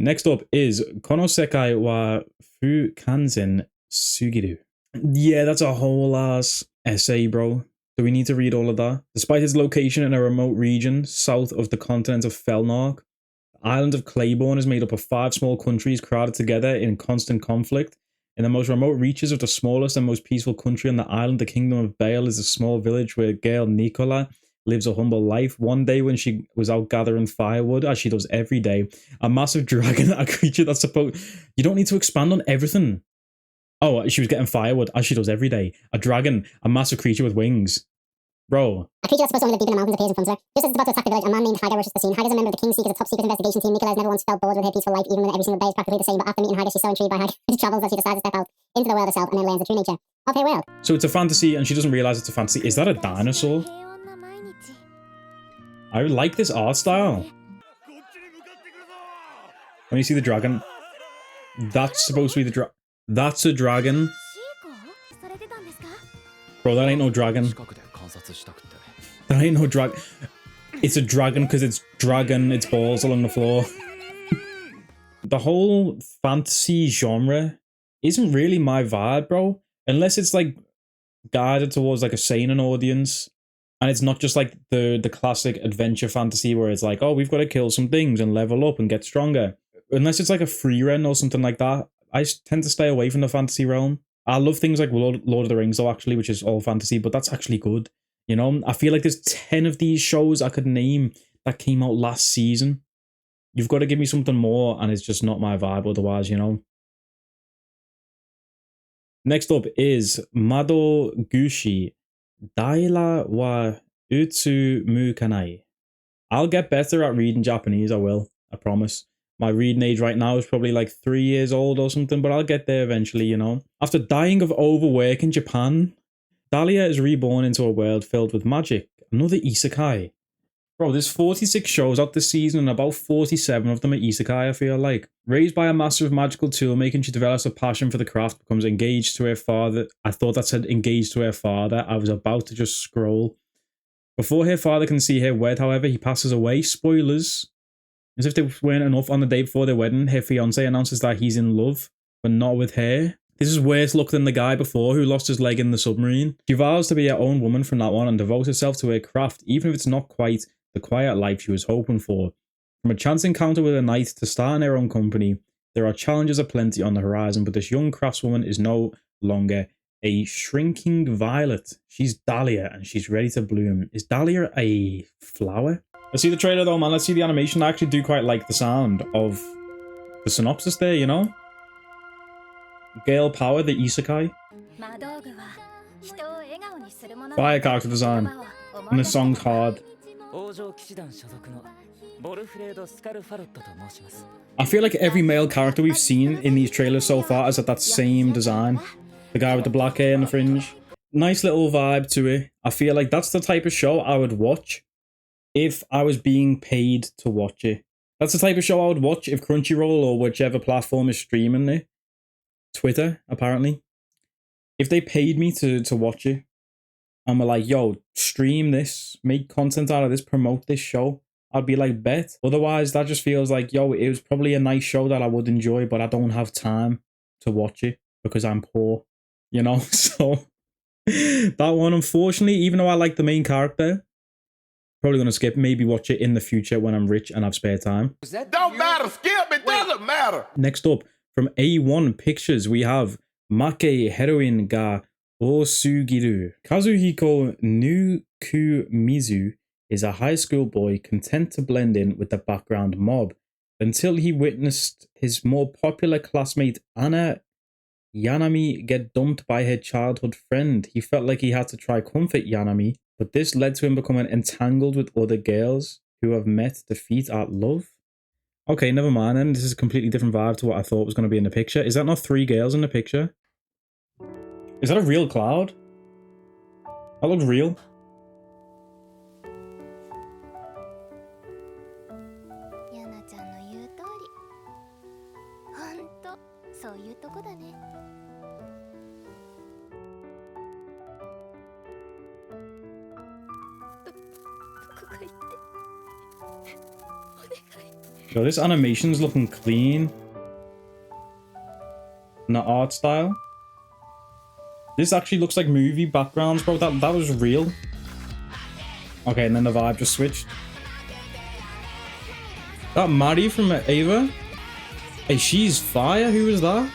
Next up is Kono Sekai wa Fukanzen Sugiru. Yeah, that's a whole ass essay, bro. Do we need to read all of that? Despite its location in a remote region south of the continent of Felnark, the island of Claiborne is made up of 5 small countries crowded together in constant conflict. In the most remote reaches of the smallest and most peaceful country on the island, the Kingdom of Bale, is a small village where girl Nicola lives a humble life. One day when she was out gathering firewood, as she does every day, a massive dragon, a creature that's supposed... You don't need to expand on everything. Oh, she was getting firewood, as she does every day. A dragon, a massive creature with wings. Bro. A creature that's supposed to only live deep in the mountains appears and confronts her. Just as it's about to attack the village, a man named Haida rushes the scene. Haida's a member of the King Seekers, a top-secret investigation team. Nicola has never once felt bored with her peaceful life, even when every single day is practically the same. But after meeting Haida, she's so intrigued by Haida, she travels as she decides to step out into the world herself and then learns the true nature of her world. So it's a fantasy, and she doesn't realize it's a fantasy. Is that a dinosaur? I like this art style. When you see the dragon, that's supposed to be the that's a dragon. Bro, that ain't no dragon. That ain't no dragon. It's a dragon because it's dragging its balls along the floor. The whole fantasy genre isn't really my vibe, bro. Unless it's like guided towards like a seinen audience. And it's not just like the classic adventure fantasy where it's like, oh, we've got to kill some things and level up and get stronger. Unless it's like a free run or something like that, I tend to stay away from the fantasy realm. I love things like Lord of the Rings though, actually, which is all fantasy, but that's actually good. You know, I feel like there's 10 of these shows I could name that came out last season. You've got to give me something more, and it's just not my vibe otherwise, you know. Next up is Mado Gushi Daila wa Utsu mu kanai. I'll get better at reading Japanese, I will. I promise. My reading age right now is probably like 3 years old or something, but I'll get there eventually, you know. After dying of overwork in Japan, Dahlia is reborn into a world filled with magic. Another Isekai. Bro, there's 46 shows out this season and about 47 of them are Isekai, I feel like. Raised by a master of magical toolmaking, she develops a passion for the craft, becomes engaged to her father. I thought that said engaged to her father. I was about to just scroll. Before her father can see her wed, however, he passes away. Spoilers. As if they weren't enough, on the day before their wedding, her fiancé announces that he's in love, but not with her. This is worse luck than the guy before who lost his leg in the submarine. She vows to be her own woman from now on and devotes herself to her craft, even if it's not quite the quiet life she was hoping for. From a chance encounter with a knight to starting her own company, there are challenges aplenty on the horizon, but this young craftswoman is no longer a shrinking violet. She's Dahlia, and she's ready to bloom. Is Dahlia a flower? Let's see the trailer though, man. Let's see the animation. I actually do quite like the sound of the synopsis there, you know? Gale Power, the Isekai. Fire character design. And the song's hard. I feel like every male character we've seen in these trailers so far has had that same design. The guy with the black hair and the fringe. Nice little vibe to it. I feel like that's the type of show I would watch if I was being paid to watch it. That's the type of show I would watch if Crunchyroll or whichever platform is streaming it. Twitter, apparently. If they paid me to watch it, and we're like, yo, stream this, make content out of this, promote this show, I'd be like, bet. Otherwise, that just feels like, yo, it was probably a nice show that I would enjoy, but I don't have time to watch it because I'm poor, you know? So that one, unfortunately, even though I like the main character, probably going to skip, maybe watch it in the future when I'm rich and have spare time. Don't matter, skip, it doesn't matter. Next up, from A1 Pictures, we have Make Heroine ga Osugiru. Kazuhiko Nukumizu is a high school boy content to blend in with the background mob until he witnessed his more popular classmate Anna Yanami get dumped by her childhood friend. He felt like he had to try comfort Yanami, but this led to him becoming entangled with other girls who have met defeat at love. Okay, never mind then. This is a completely different vibe to what I thought was going to be in the picture. Is that not 3 girls in the picture? Is that a real cloud? That looks real. Yo, this animation's looking clean. And the art style. This actually looks like movie backgrounds, bro. That was real. Okay, and then the vibe just switched. That Mari from Ava? Hey, she's fire. Who was that?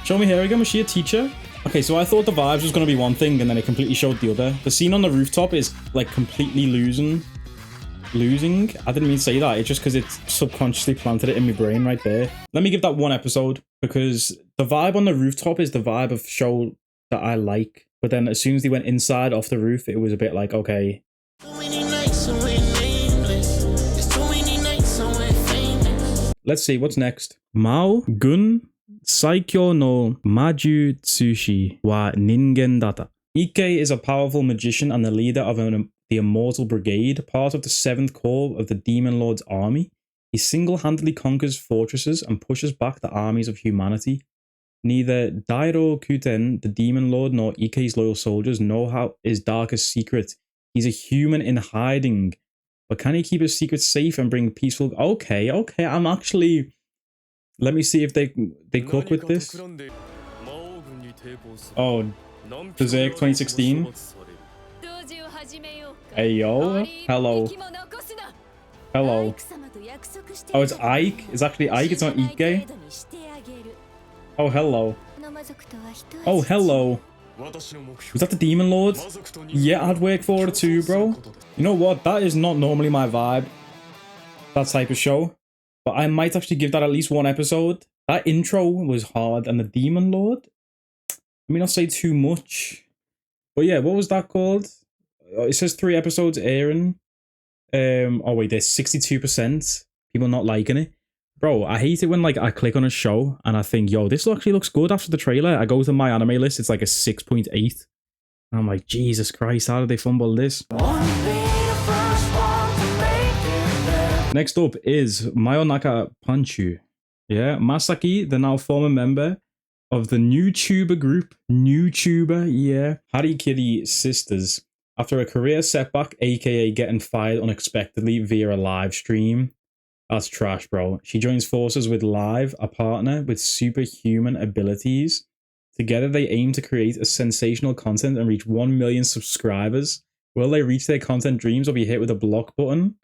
Show me her again. Was she a teacher? Okay, so I thought the vibes was going to be one thing, and then it completely showed the other. The scene on the rooftop is, like, completely losing. I didn't mean to say that. It's just because it's subconsciously planted it in my brain right there. Let me give that 1 episode, because the vibe on the rooftop is the vibe of show that I like. But then as soon as they went inside off the roof, it was a bit like, okay. Let's see, what's next? Mao Gun Saikyo no Maju Tsushi wa Ningen Data. Ike is a powerful magician and the leader of the Immortal Brigade, part of the 7th Corps of the Demon Lord's army. He single-handedly conquers fortresses and pushes back the armies of humanity. Neither Dairo Kuten, the Demon Lord, nor Ike's loyal soldiers know how his darkest secret. He's a human in hiding. But can he keep his secret safe and bring peaceful... Okay, I'm actually... Let me see if they cook with this. Oh, Berserk 2016. Hey yo, hello. Hello. Oh, it's Ike? It's actually Ike, it's not Ike. Oh, hello. Oh, hello. Was that the Demon Lord? Yeah, I'd work for it too, bro. You know what? That is not normally my vibe. That type of show. But I might actually give that at least 1 episode. That intro was hard. And the Demon Lord? Let me not say too much. But yeah, what was that called? It says 3 episodes airing. Oh wait, there's 62%. People not liking it. Bro, I hate it when like I click on a show and I think, yo, this actually looks good after the trailer. I go to my anime list, it's like a 6.8. And I'm like, Jesus Christ, how did they fumble this? Next up is Mayonaka Panchu. Yeah, Masaki, the now former member of the NewTuber group. NewTuber, yeah. Harikiri Sisters. After a career setback, aka getting fired unexpectedly via a live stream. That's trash, bro. She joins forces with Live, a partner with superhuman abilities. Together, they aim to create a sensational content and reach 1 million subscribers. Will they reach their content dreams or be hit with a block button?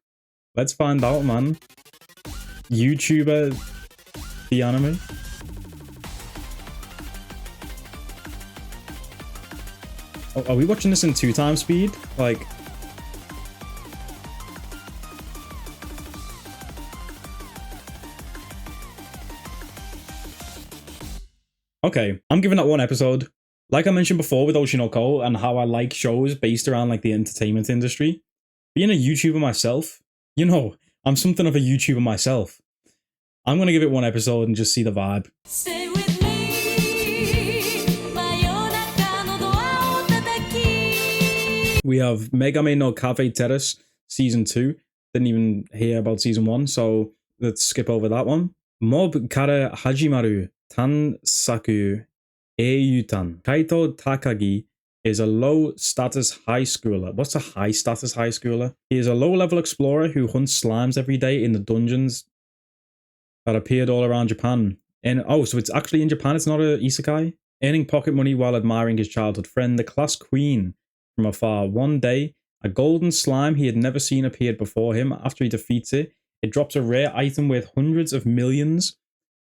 Let's find out, man. YouTuber, the anime. Oh, are we watching this in 2x speed? Like... Okay, I'm giving that 1 episode. Like I mentioned before with Oshinoko and how I like shows based around like the entertainment industry. Being a YouTuber myself, you know, I'm something of a YouTuber myself. I'm going to give it 1 episode and just see the vibe. Stay with me. We have Megame no Cafe Terrace Season 2. Didn't even hear about Season 1, so let's skip over that one. Mob Kara Hajimaru Tansaku Eiyutan. Kaito Takagi is a low-status high schooler. What's a high-status high schooler? He is a low-level explorer who hunts slimes every day in the dungeons that appeared all around Japan. And oh, so it's actually in Japan. It's not a isekai. Earning pocket money while admiring his childhood friend, the class queen, from afar. One day, a golden slime he had never seen appeared before him. After he defeats it, it drops a rare item worth hundreds of millions.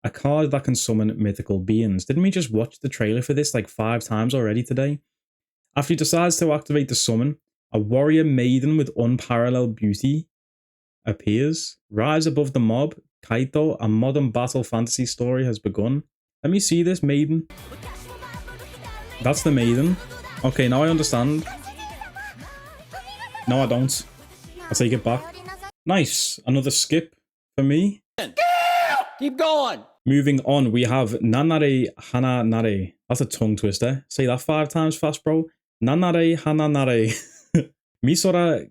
A card that can summon mythical beings. Didn't we just watch the trailer for this like 5 times already today? After he decides to activate the summon, a warrior maiden with unparalleled beauty appears. Rise above the mob, Kaito, a modern battle fantasy story has begun. Let me see this maiden. That's the maiden. Okay, now I understand. No, I don't. I'll take it back. Nice. Another skip for me. Keep going. Moving on, we have Nanare Hananare. That's a tongue twister. Say that 5 times fast, bro. Nanare Hananare. Misora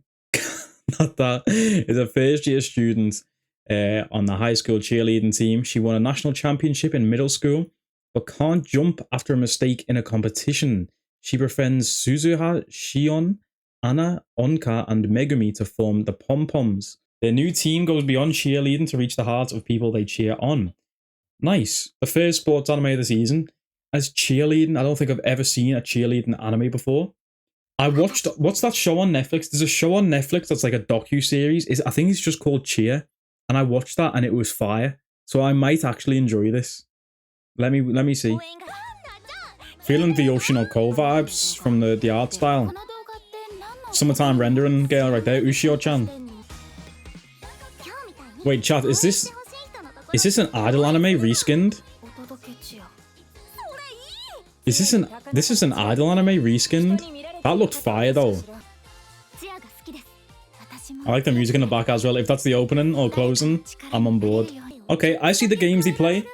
Natta is a first-year student on the high school cheerleading team. She won a national championship in middle school, but can't jump after a mistake in a competition. She befriends Suzuha, Shion, Anna, Onka, and Megumi to form the Pom-Poms. Their new team goes beyond cheerleading to reach the hearts of people they cheer on. Nice. The first sports anime of the season. As cheerleading, I don't think I've ever seen a cheerleading anime before. I watched, what's that show on Netflix? There's a show on Netflix that's like a docu-series. I think it's just called Cheer. And I watched that and it was fire. So I might actually enjoy this. Let me see. Feeling the Oshinoko vibes from the art style. Summertime rendering girl right there, Ushio-chan. Wait, chat, is this an idol anime reskinned? This is an idol anime reskinned? That looked fire though. I like the music in the back as well. If that's the opening or closing, I'm on board. Okay, I see the games they play.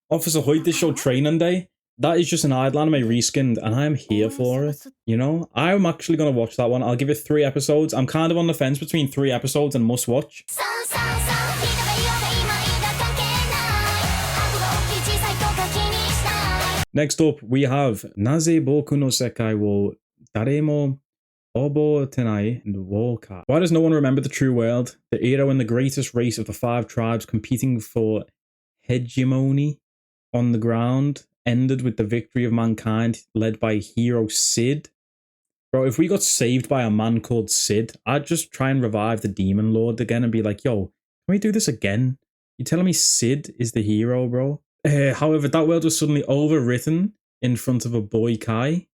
Officer Hoyt, this show Training Day. That is just an idol anime reskinned, and I am here for it. You know, I'm actually going to watch that one. I'll give it 3 episodes. I'm kind of on the fence between 3 episodes and must watch. Next up, we have Naze Boku no Sekai wo Daremo Obotenai wo ka. Why does no one remember the true world? The hero and the greatest race of the 5 tribes competing for hegemony on the ground ended with the victory of mankind led by hero Sid. Bro, if we got saved by a man called Sid, I'd just try and revive the Demon Lord again and be like, yo, can we do this again? You telling me Sid is the hero, bro? However, that world was suddenly overwritten in front of a boy Kai.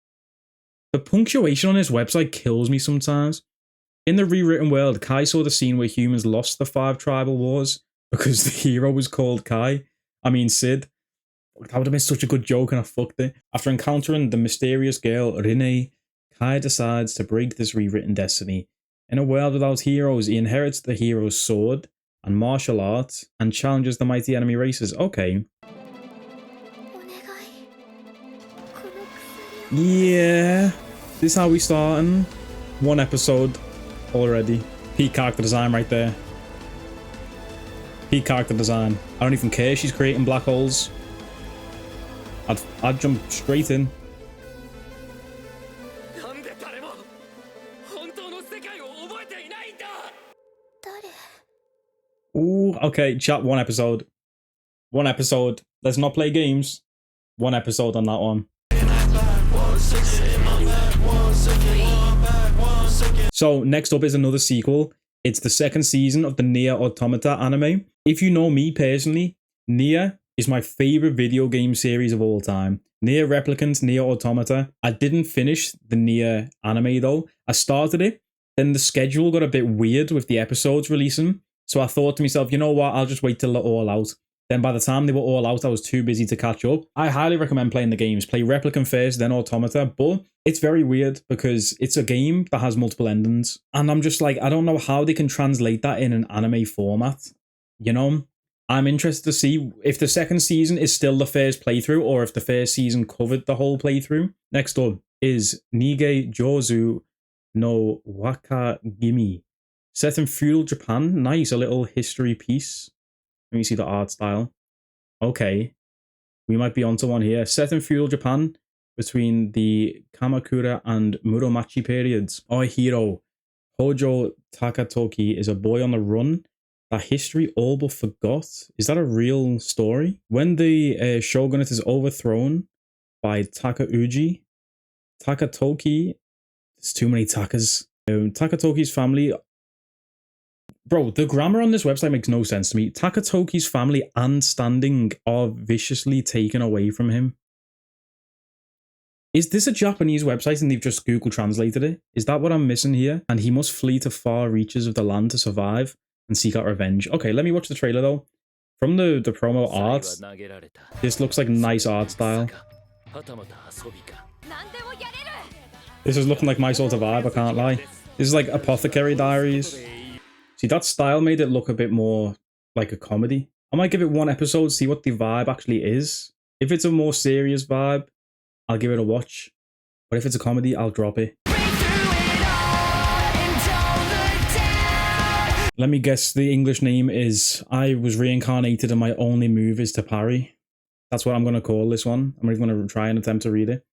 The punctuation on his website kills me sometimes. In the rewritten world, Kai saw the scene where humans lost the 5 tribal wars because the hero was called Sid. That would have been such a good joke and I fucked it. After encountering the mysterious girl Rinne, Kai decides to break this rewritten destiny. In a world without heroes, he inherits the hero's sword and martial arts and challenges the mighty enemy races. Okay. Yeah, this is how we starting. 1 episode already. Peak character design right there. Peak character design. I don't even care she's creating black holes. I'd jump straight in. Ooh, okay, chat, 1 episode. 1 episode. Let's not play games. 1 episode on that one. So next up is another sequel. It's the 2nd season of the Nier Automata anime. If you know me personally, Nier is my favorite video game series of all time. Nier Replicant, Nier Automata. I didn't finish the Nier anime though. I started it, then the schedule got a bit weird with the episodes releasing. So I thought to myself, you know what, I'll just wait till they're all out. Then by the time they were all out, I was too busy to catch up. I highly recommend playing the games. Play Replicant first, then Automata. But it's very weird because it's a game that has multiple endings. And I'm just like, I don't know how they can translate that in an anime format. You know? I'm interested to see if the 2nd season is still the first playthrough or if the 1st season covered the whole playthrough. Next up is Nige Jozu no Wakagimi. Set in feudal Japan. Nice, a little history piece. Let me see the art style. Okay. We might be onto one here. Set in feudal Japan, between the Kamakura and Muromachi periods. Our hero, Hojo Takatoki, is a boy on the run that history all but forgot. Is that a real story? When the shogunate is overthrown by Takauji, Takatoki, there's too many Takas. Takatoki's family... Bro, the grammar on this website makes no sense to me. Takatoki's family and standing are viciously taken away from him. Is this a Japanese website and they've just Google translated it? Is that what I'm missing here? And he must flee to far reaches of the land to survive and seek out revenge. Okay, let me watch the trailer though. From the promo art, this looks like nice art style. This is looking like my sort of vibe, I can't lie. This is like Apothecary Diaries. See, that style made it look a bit more like a comedy. I might give it one episode, see what the vibe actually is. If it's a more serious vibe, I'll give it a watch. But if it's a comedy, I'll drop it. Let me guess, the English name is I was reincarnated and my only move is to parry. That's what I'm going to call this one. I'm even going to try and attempt to read it.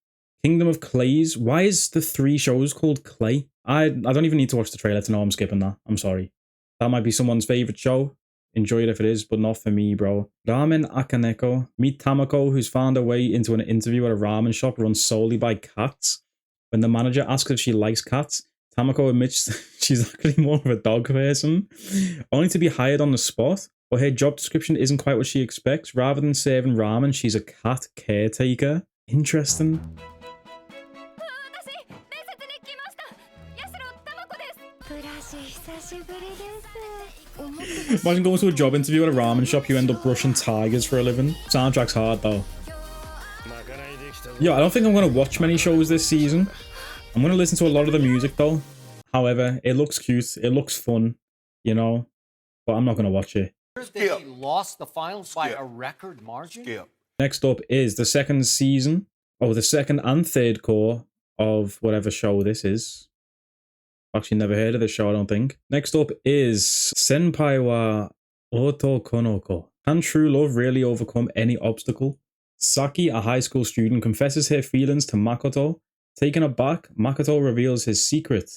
Kingdom of Clays. Why is the 3 shows called Clay? I don't even need to watch the trailer to know I'm skipping that. I'm sorry. That might be someone's favorite show. Enjoy it if it is, but not for me, bro. Ramen Akaneko. Meet Tamako, who's found her way into an interview at a ramen shop run solely by cats. When the manager asks if she likes cats, Tamako admits she's actually more of a dog person, only to be hired on the spot. But her job description isn't quite what she expects. Rather than serving ramen, she's a cat caretaker. Interesting. Imagine going to a job interview at a ramen shop, you end up brushing tigers for a living. Soundtrack's hard though. Yeah, I don't think I'm going to watch many shows this season. I'm going to listen to a lot of the music though. However, it looks cute, it looks fun, you know, but I'm not going to watch it. He lost the finals by a record margin? Next up is the second season, the second and third core of whatever show this is. Actually never heard of this show, I don't think. Next up is Senpai wa Otokonoko. Can true love really overcome any obstacle? Saki, a high school student, confesses her feelings to Makoto. Taken aback, Makoto reveals his secret.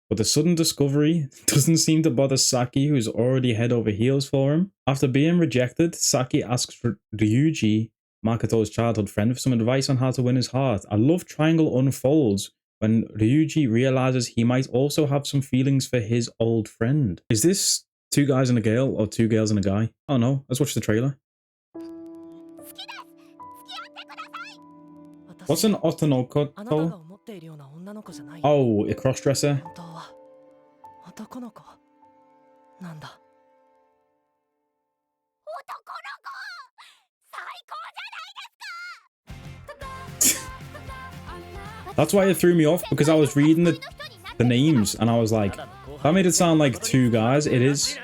But the sudden discovery doesn't seem to bother Saki, who's already head over heels for him. After being rejected, Saki asks Ryuji, Makoto's childhood friend, for some advice on how to win his heart. A love triangle unfolds when Ryuji realizes he might also have some feelings for his old friend. Is this 2 guys and a girl or 2 girls and a guy? I don't know. Let's watch the trailer. What's an otonoko? Oh, a crossdresser. That's why it threw me off, because I was reading the names and I was like, that made it sound like 2 guys. It is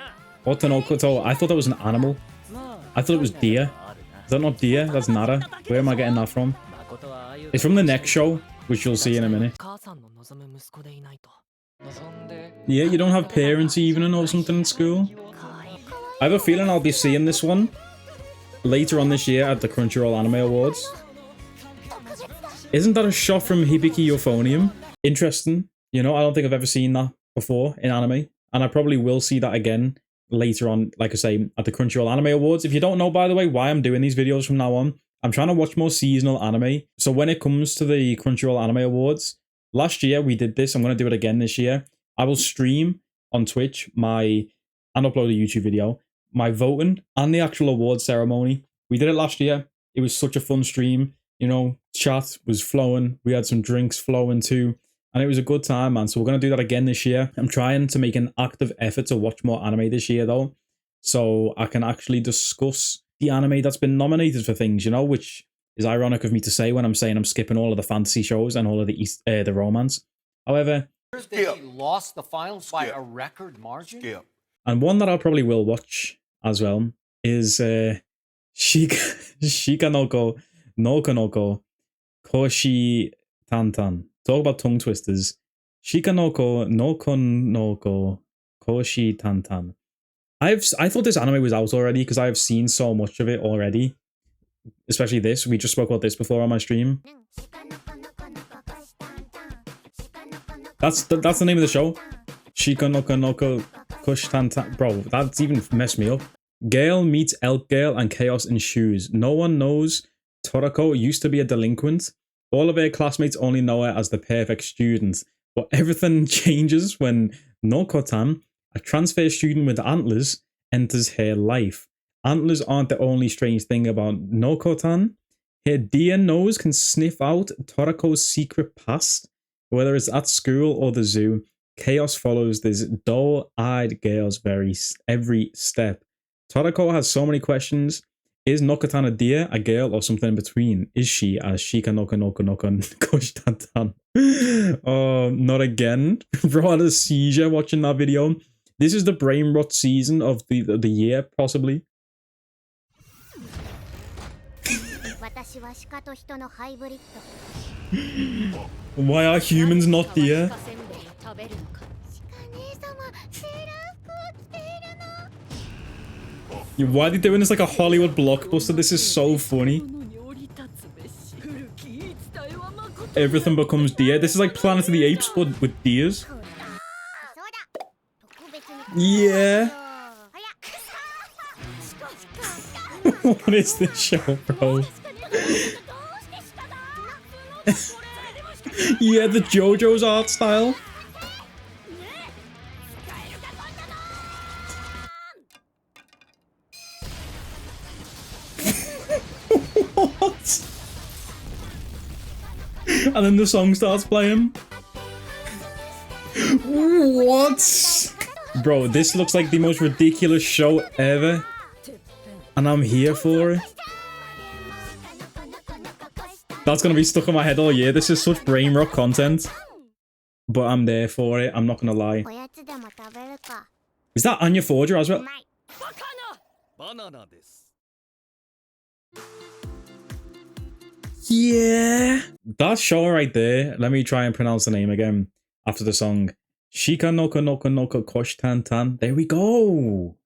Otonokoto. I thought that was an animal. I thought it was deer. Is that not deer? That's Natta. Where am I getting that from? It's from the next show, which you'll see in a minute. Yeah, you don't have parents evening or something in school? I have a feeling I'll be seeing this one later on this year at the Crunchyroll Anime Awards. Isn't that a shot from Hibiki Euphonium? Interesting. You know, I don't think I've ever seen that before in anime. And I probably will see that again later on, like I say, at the Crunchyroll Anime Awards. If you don't know, by the way, why I'm doing these videos from now on, I'm trying to watch more seasonal anime. So when it comes to the Crunchyroll Anime Awards, last year we did this. I'm going to do it again this year. I will stream on Twitch and upload a YouTube video, my voting and the actual award ceremony. We did it last year. It was such a fun stream. You know, chat was flowing. We had some drinks flowing too. And it was a good time, man. So we're going to do that again this year. I'm trying to make an active effort to watch more anime this year, though. So I can actually discuss the anime that's been nominated for things, you know, which is ironic of me to say when I'm saying I'm skipping all of the fantasy shows and all of the romance. However, He lost the finals by a record margin? And one that I probably will watch as well is Shikanoko Nokonoko Koshi Tantan. Talk about tongue twisters. Shikanoko Nokonoko Koshi Tantan. I thought this anime was out already because I have seen so much of it already. Especially this. We just spoke about this before on my stream. That's the name of the show. Shika Noka Noka Kush Tantan. Bro, that's even messed me up. Gale meets Elk Gale and chaos ensues. No one knows Torako used to be a delinquent. All of her classmates only know her as the perfect student. But everything changes when Nokotan, a transfer student with antlers, enters her life. Antlers aren't the only strange thing about Nokotan. Her deer nose can sniff out Torako's secret past. Whether it's at school or the zoo, chaos follows this dull-eyed girl's every step. Torako has so many questions. Is Nokotan a deer, a girl, or something in between? Is she as Shika Noka Noka Noka Kush Tantan? Oh, not again. Bro, I had a seizure watching that video. This is the brain rot season of the year, possibly. Why are humans not deer? Why are they doing this like a Hollywood blockbuster? This is so funny. Everything becomes deer. This is like Planet of the Apes, but with deers. Yeah. What is this show, bro? Yeah, the JoJo's art style. What? And then the song starts playing. What? Bro, this looks like the most ridiculous show ever. And I'm here for it. That's gonna be stuck in my head all year. This is such brain rock content. But I'm there for it. I'm not gonna lie. Is that Anya Forger as well? Yeah. That show right there. Let me try and pronounce the name again after the song. Shika Noka Noka Noka Kosh Tan Tan. There we go.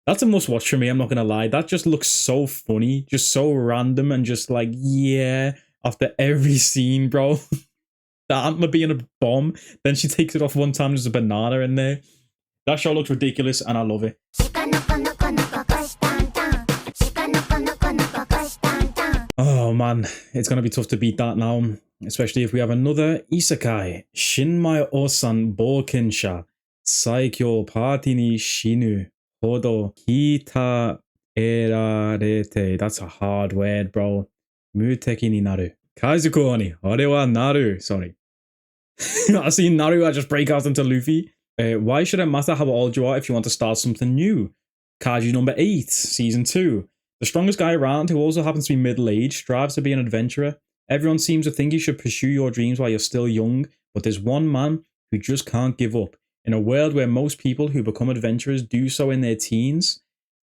That's a must watch for me, I'm not gonna lie. That just looks so funny. Just so random and just like, yeah. After every scene, bro. The antler being a bomb. Then she takes it off one time, there's a banana in there. That show looks ridiculous and I love it. Oh man, it's gonna be tough to beat that now. Especially if we have another Isekai. Shinmai Osan Bokinsha. Saikyo Party ni Shinu. Hodo Kita Erarete. That's a hard word, bro. Muteki ni naru. Kaizuko ni ore wa naru. Sorry. I see Naru, I just break out into Luffy. Why should it matter how old you are if you want to start something new? Kaji number 8, season 2. The strongest guy around, who also happens to be middle-aged, strives to be an adventurer. Everyone seems to think you should pursue your dreams while you're still young, but there's one man who just can't give up. In a world where most people who become adventurers do so in their teens,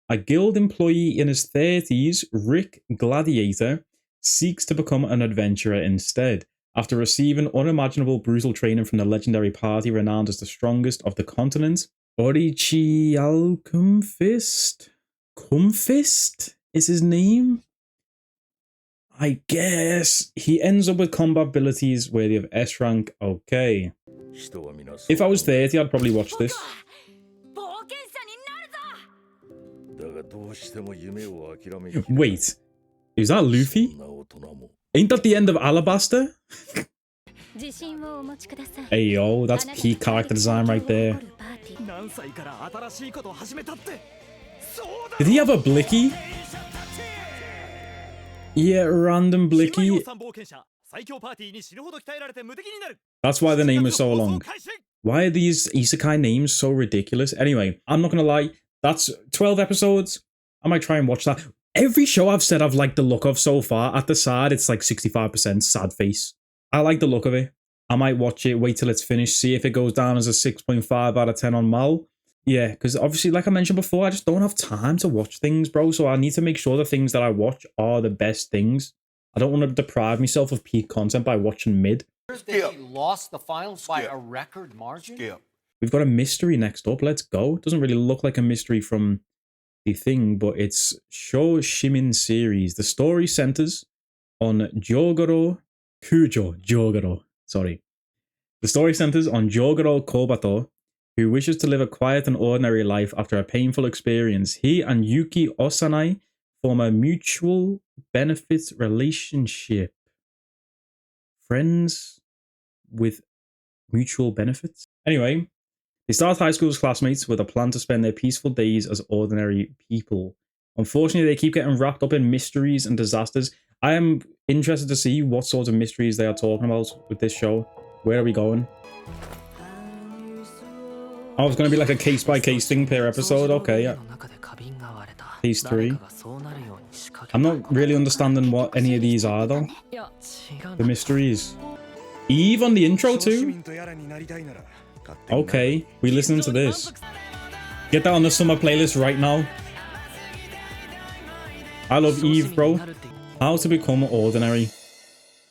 a guild employee in his 30s, Rick Gladiator, seeks to become an adventurer instead. After receiving unimaginable brutal training from the legendary party renowned as the strongest of the continent, Orichi Alcumfist? Cumfist is his name? I guess. He ends up with combat abilities worthy of S rank. Okay. If I was 30, I'd probably watch this. Wait, is that Luffy? Ain't that the end of Alabaster? Hey yo, that's peak character design right there. Did he have a blicky? Yeah, random blicky. That's why the name is so long. Why are these isekai names so ridiculous? Anyway, I'm not gonna lie, that's 12 episodes. I might try and watch that. Every show I've said I've liked the look of so far, at the side, it's like 65% sad face. I like the look of it. I might watch it, wait till it's finished, see if it goes down as a 6.5 out of 10 on Mal. Yeah, because obviously, like I mentioned before, I just don't have time to watch things, bro. So I need to make sure the things that I watch are the best things. I don't want to deprive myself of peak content by watching mid. They lost the finals by a record margin? We've got a mystery next up. Let's go. It doesn't really look like a mystery from the thing, but it's Sho Shimin series. The story centers on Jogoro Kujo. Jogoro, sorry. The story centers on Jogoro Kobato, who wishes to live a quiet and ordinary life after a painful experience. He and Yuki Osanai form a mutual benefits relationship. Friends with mutual benefits? Anyway, they start high school as classmates with a plan to spend their peaceful days as ordinary people. Unfortunately, they keep getting wrapped up in mysteries and disasters. I am interested to see what sort of mysteries they are talking about with this show. Where are we going? Oh, it's going to be like a case-by-case thing per episode? Okay, yeah. These 3. I'm not really understanding what any of these are, though. The mysteries. Eve on the intro, too? Okay, we listening to this. Get that on the summer playlist right now. I love Eve, bro. How to become ordinary.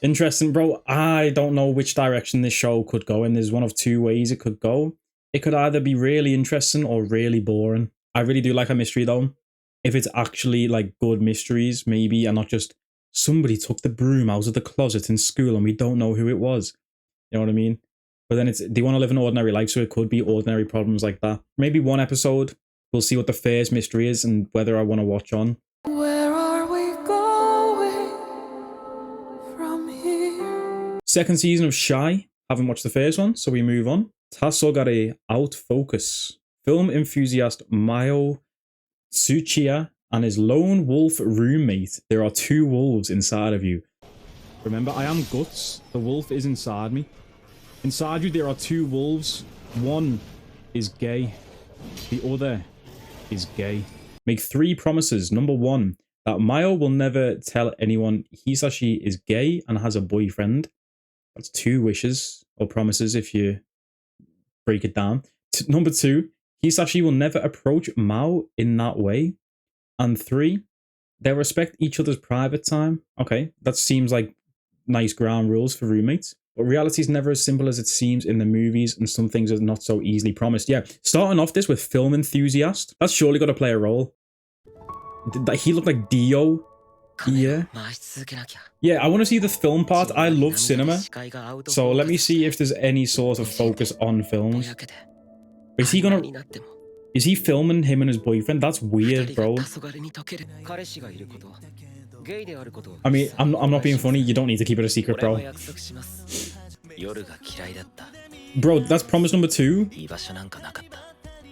Interesting, bro. I don't know which direction this show could go in. There's one of 2 ways it could go. It could either be really interesting or really boring. I really do like a mystery, though. If it's actually, like, good mysteries, maybe, and not just somebody took the broom out of the closet in school and we don't know who it was. You know what I mean? But then they want to live an ordinary life, so it could be ordinary problems like that. Maybe one episode, we'll see what the first mystery is and whether I want to watch on. Where are we going from here? Second season of Shy. Haven't watched the first one, so we move on. Tasogare Out Focus. Film enthusiast Mayo Tsuchiya and his lone wolf roommate. There are 2 wolves inside of you. Remember, I am Guts. The wolf is inside me. Inside you, there are 2 wolves. One is gay. The other is gay. Make 3 promises. Number 1, that Mayo will never tell anyone Hisashi is gay and has a boyfriend. That's 2 wishes or promises if you break it down. Number 2, Hisashi will never approach Mao in that way. And 3, they respect each other's private time. Okay, that seems like nice ground rules for roommates. But reality is never as simple as it seems in the movies, and some things are not so easily promised. Yeah, starting off this with film enthusiast. That's surely got to play a role. He looked like Dio. Yeah. Yeah, I want to see the film part. I love cinema. So let me see if there's any sort of focus on films. Is he gonna... Is he filming him and his boyfriend? That's weird, bro. I mean, I'm not being funny. You don't need to keep it a secret, bro. Bro, that's promise number 2. You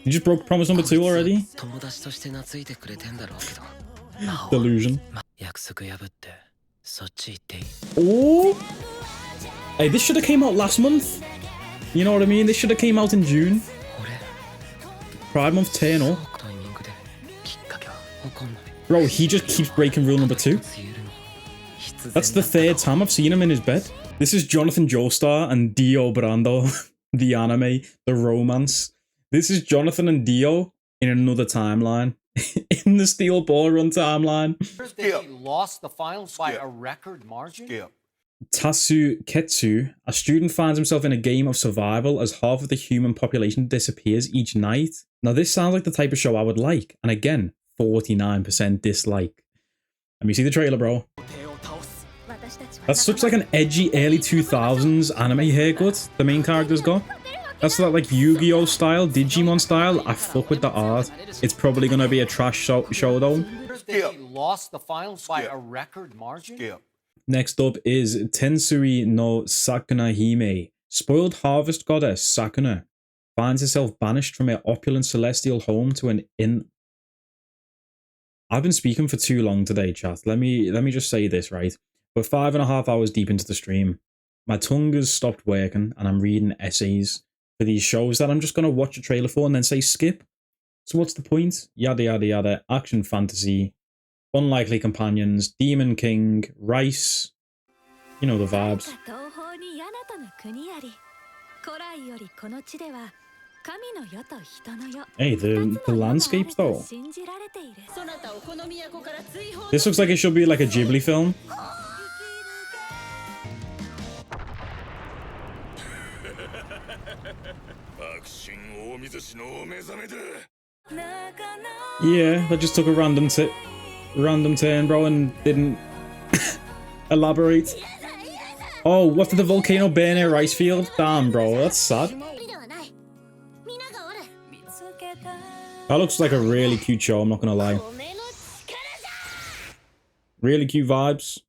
just broke promise number 2 already? Delusion. Oh! Hey, this should have came out last month. You know what I mean? This should have came out in June. Pride month turn up. Bro, he just keeps breaking rule number 2. That's the 3rd time I've seen him in his bed. This is Jonathan Joestar and Dio Brando. The anime, the romance. This is Jonathan and Dio in another timeline. In the Steel Ball Run timeline. They lost the finals by a record margin? Tasu Ketsu, a student finds himself in a game of survival as half of the human population disappears each night. Now this sounds like the type of show I would like. And again, 49% dislike. Let me see the trailer, bro. That's such like an edgy early 2000s anime haircut the main character's got. That's that like Yu-Gi-Oh style, Digimon style. I fuck with the art. It's probably gonna be a trash show though. They lost the finals by a record margin? Next up is Tensui no Sakuna Hime. Spoiled harvest goddess Sakuna finds herself banished from her opulent celestial home to an inn. I've been speaking for too long today, chat. Let me just say this, right? We're 5.5 hours deep into the stream. My tongue has stopped working and I'm reading essays for these shows that I'm just going to watch a trailer for and then say skip. So what's the point? Yada yada yada. Action fantasy. Unlikely companions. Demon King. Rice. You know the vibes. Hey, the landscapes though. This looks like it should be like a Ghibli film. Yeah, that just took a random turn, bro, and didn't elaborate. Oh, what did the volcano burn a rice field? Damn, bro, that's sad. That looks like a really cute show, I'm not gonna lie. Really cute vibes.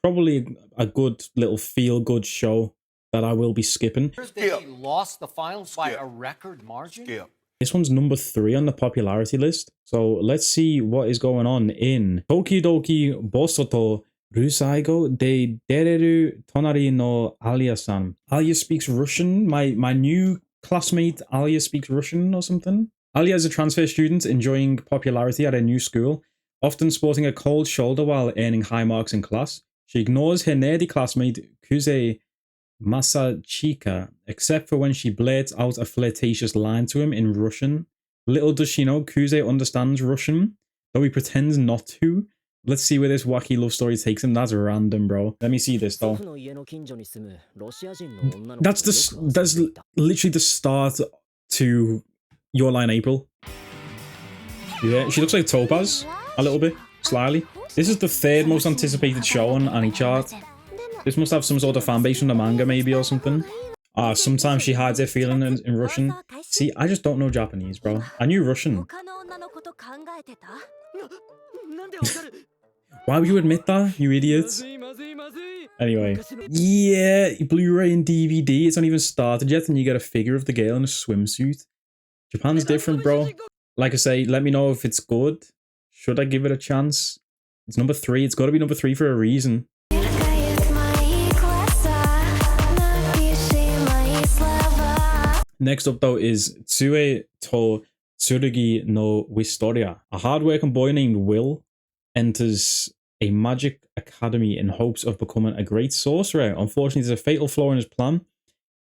Probably a good little feel-good show that I will be skipping. They lost the finals by a record margin. This one's number 3 on the popularity list. So let's see what is going on in Tokidoki Bosoto Rusaigo de Dereru Tonari no Alia-san. Alia speaks Russian. My new classmate Alia speaks Russian or something. Alia is a transfer student enjoying popularity at a new school, often sporting a cold shoulder while earning high marks in class. She ignores her nerdy classmate Kuze Masachika, except for when she blurts out a flirtatious line to him in Russian. Little does she know, Kuze understands Russian, though he pretends not to. Let's see where this wacky love story takes him. That's random, bro. Let me see this, though. That's literally the start to Your Line April. Yeah, she looks like Topaz, a little bit, slightly. This is the 3rd most anticipated show on AniChart. This must have some sort of fanbase from the manga, maybe, or something. Sometimes she hides her feeling in Russian. See, I just don't know Japanese, bro. I knew Russian. Why would you admit that, you idiots? Anyway. Yeah, Blu-ray and DVD. It's not even started yet, and you get a figure of the girl in a swimsuit. Japan's different, bro. Like I say, let me know if it's good. Should I give it a chance? It's number 3. It's got to be number 3 for a reason. Next up, though, is Tsue to Tsurugi no Wistoria. A hard-working boy named Will enters a magic academy in hopes of becoming a great sorcerer. Unfortunately, there's a fatal flaw in his plan.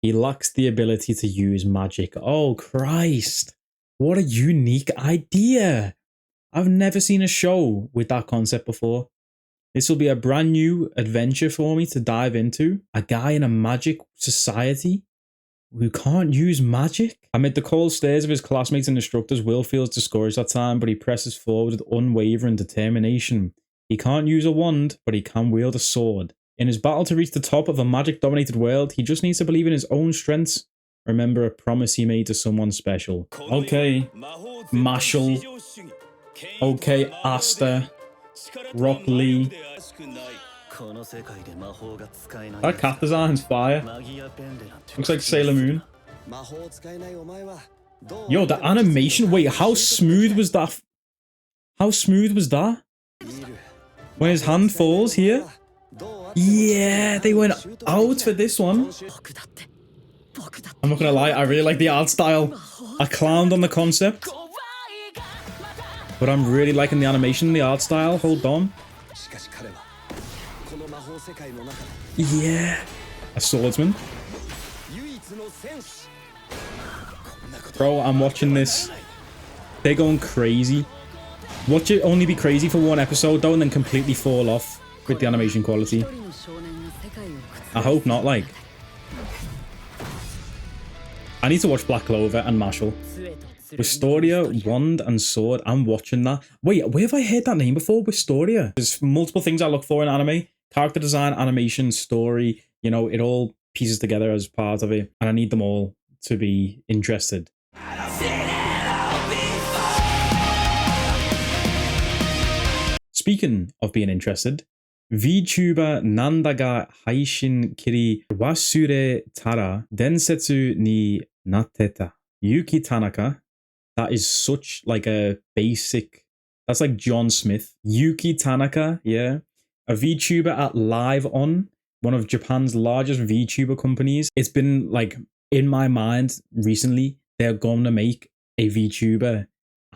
He lacks the ability to use magic. Oh, Christ. What a unique idea. I've never seen a show with that concept before. This will be a brand new adventure for me to dive into. A guy in a magic society who can't use magic? Amid the cold stares of his classmates and instructors, Will feels discouraged at time, but he presses forward with unwavering determination. He can't use a wand, but he can wield a sword. In his battle to reach the top of a magic-dominated world, he just needs to believe in his own strengths. Remember a promise he made to someone special. Okay, Marshall. Okay, Asta. Rock Lee. That cat design's fire. Looks like Sailor Moon. Yo, the animation. Wait, how smooth was that? How smooth was that? When his hand falls here? Yeah, they went out for this one. I'm not gonna lie, I really like the art style. I clowned on the concept, but I'm really liking the animation and the art style. Hold on. Yeah. A swordsman. Bro, I'm watching this. They're going crazy. Watch it only be crazy for one episode though and then completely fall off with the animation quality. I hope not, like. I need to watch Black Clover and Marshall. Wistoria, Wand and Sword. I'm watching that. Wait, where have I heard that name before? Wistoria. There's multiple things I look for in anime. Character design, animation, story. You know, it all pieces together as part of it. And I need them all to be interested. Speaking of being interested, VTuber Nanda ga haishin kiri wasure tara densetsu ni natteta. Yuki Tanaka. That is such like a basic. That's like John Smith. Yuki Tanaka, yeah. A VTuber at Live On, one of Japan's largest VTuber companies. It's been like in my mind recently, they're going to make a VTuber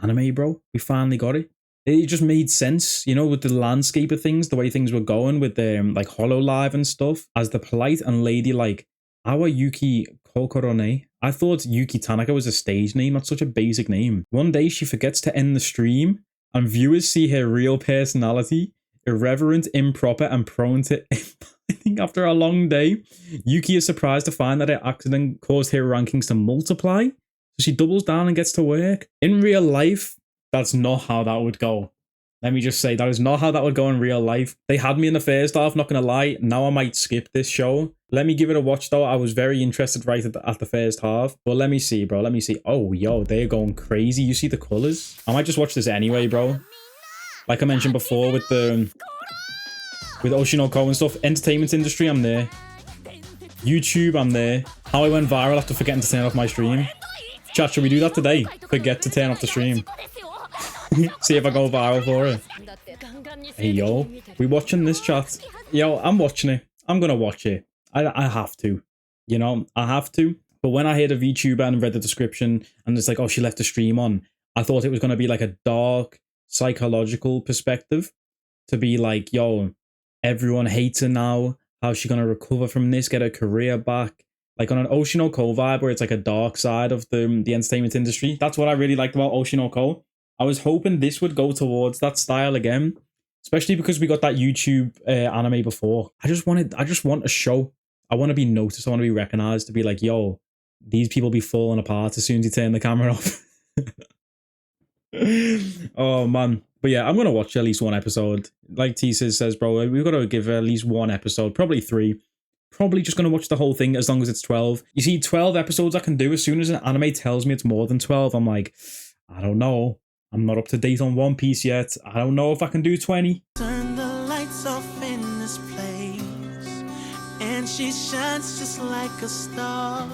anime, bro. We finally got it. It just made sense, you know, with the landscape of things, the way things were going with the like HoloLive and stuff. As the polite and ladylike Awa Yuki Kokorone. I thought Yuki Tanaka was a stage name. That's such a basic name. One day she forgets to end the stream and viewers see her real personality. Irreverent, improper, and prone to I after a long day. Yuki is surprised to find that her accident caused her rankings to multiply. So she doubles down and gets to work. In real life, that's not how that would go. Let me just say, that is not how that would go in real life. They had me in the first half, not gonna lie. Now I might skip this show. Let me give it a watch though. I was very interested right at the first half. But let me see, bro. Let me see. Oh, yo, they're going crazy. You see the colors? I might just watch this anyway, bro. Like I mentioned before with Oshi no Ko and stuff. Entertainment industry, I'm there. YouTube, I'm there. How I went viral after forgetting to turn off my stream. Chat, should we do that today? Forget to turn off the stream. See if I go viral for it. Hey, yo. We watching this, chat? Yo, I'm watching it. I'm gonna watch it. I have to. You know, I have to. But when I heard a VTuber and read the description and it's like, oh, she left the stream on, I thought it was gonna be like a dark, psychological perspective. To be like, yo, everyone hates her now. How's she gonna recover from this? Get her career back? Like on an Oshi no Ko vibe where it's like a dark side of the entertainment industry. That's what I really liked about Oshi no Ko. I was hoping this would go towards that style again, especially because we got that YouTube anime before. I just want a show. I want to be noticed. I want to be recognized, to be like, yo, these people be falling apart as soon as you turn the camera off. Oh man. But yeah, I'm going to watch at least one episode. Like T says, bro, we've got to give at least one episode, probably 3. Probably just going to watch the whole thing as long as it's 12. You see, 12 episodes I can do. As soon as an anime tells me it's more than 12, I'm like, I don't know. I'm not up to date on One Piece yet. I don't know if I can do 20. Turn the lights off in this place, and she shines just like a star.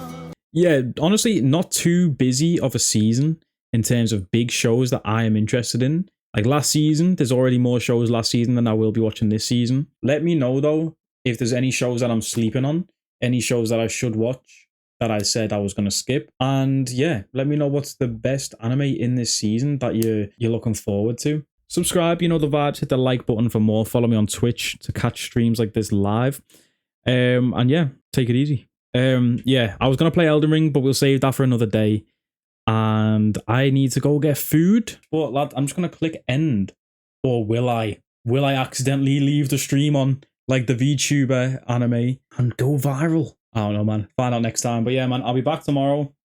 Yeah, honestly, not too busy of a season in terms of big shows that I am interested in. Like last season, there's already more shows last season than I will be watching this season. Let me know though if there's any shows that I'm sleeping on, any shows that I should watch that I said I was going to skip. And yeah, let me know what's the best anime in this season that you're looking forward to. Subscribe, you know the vibes, hit the like button for more. Follow me on Twitch to catch streams like this live. And yeah, take it easy. Yeah, I was going to play Elden Ring, but we'll save that for another day. And I need to go get food. But lad, I'm just going to click end. Or will I? Will I accidentally leave the stream on like the VTuber anime and go viral? I don't know, man. Find out next time. But yeah, man, I'll be back tomorrow.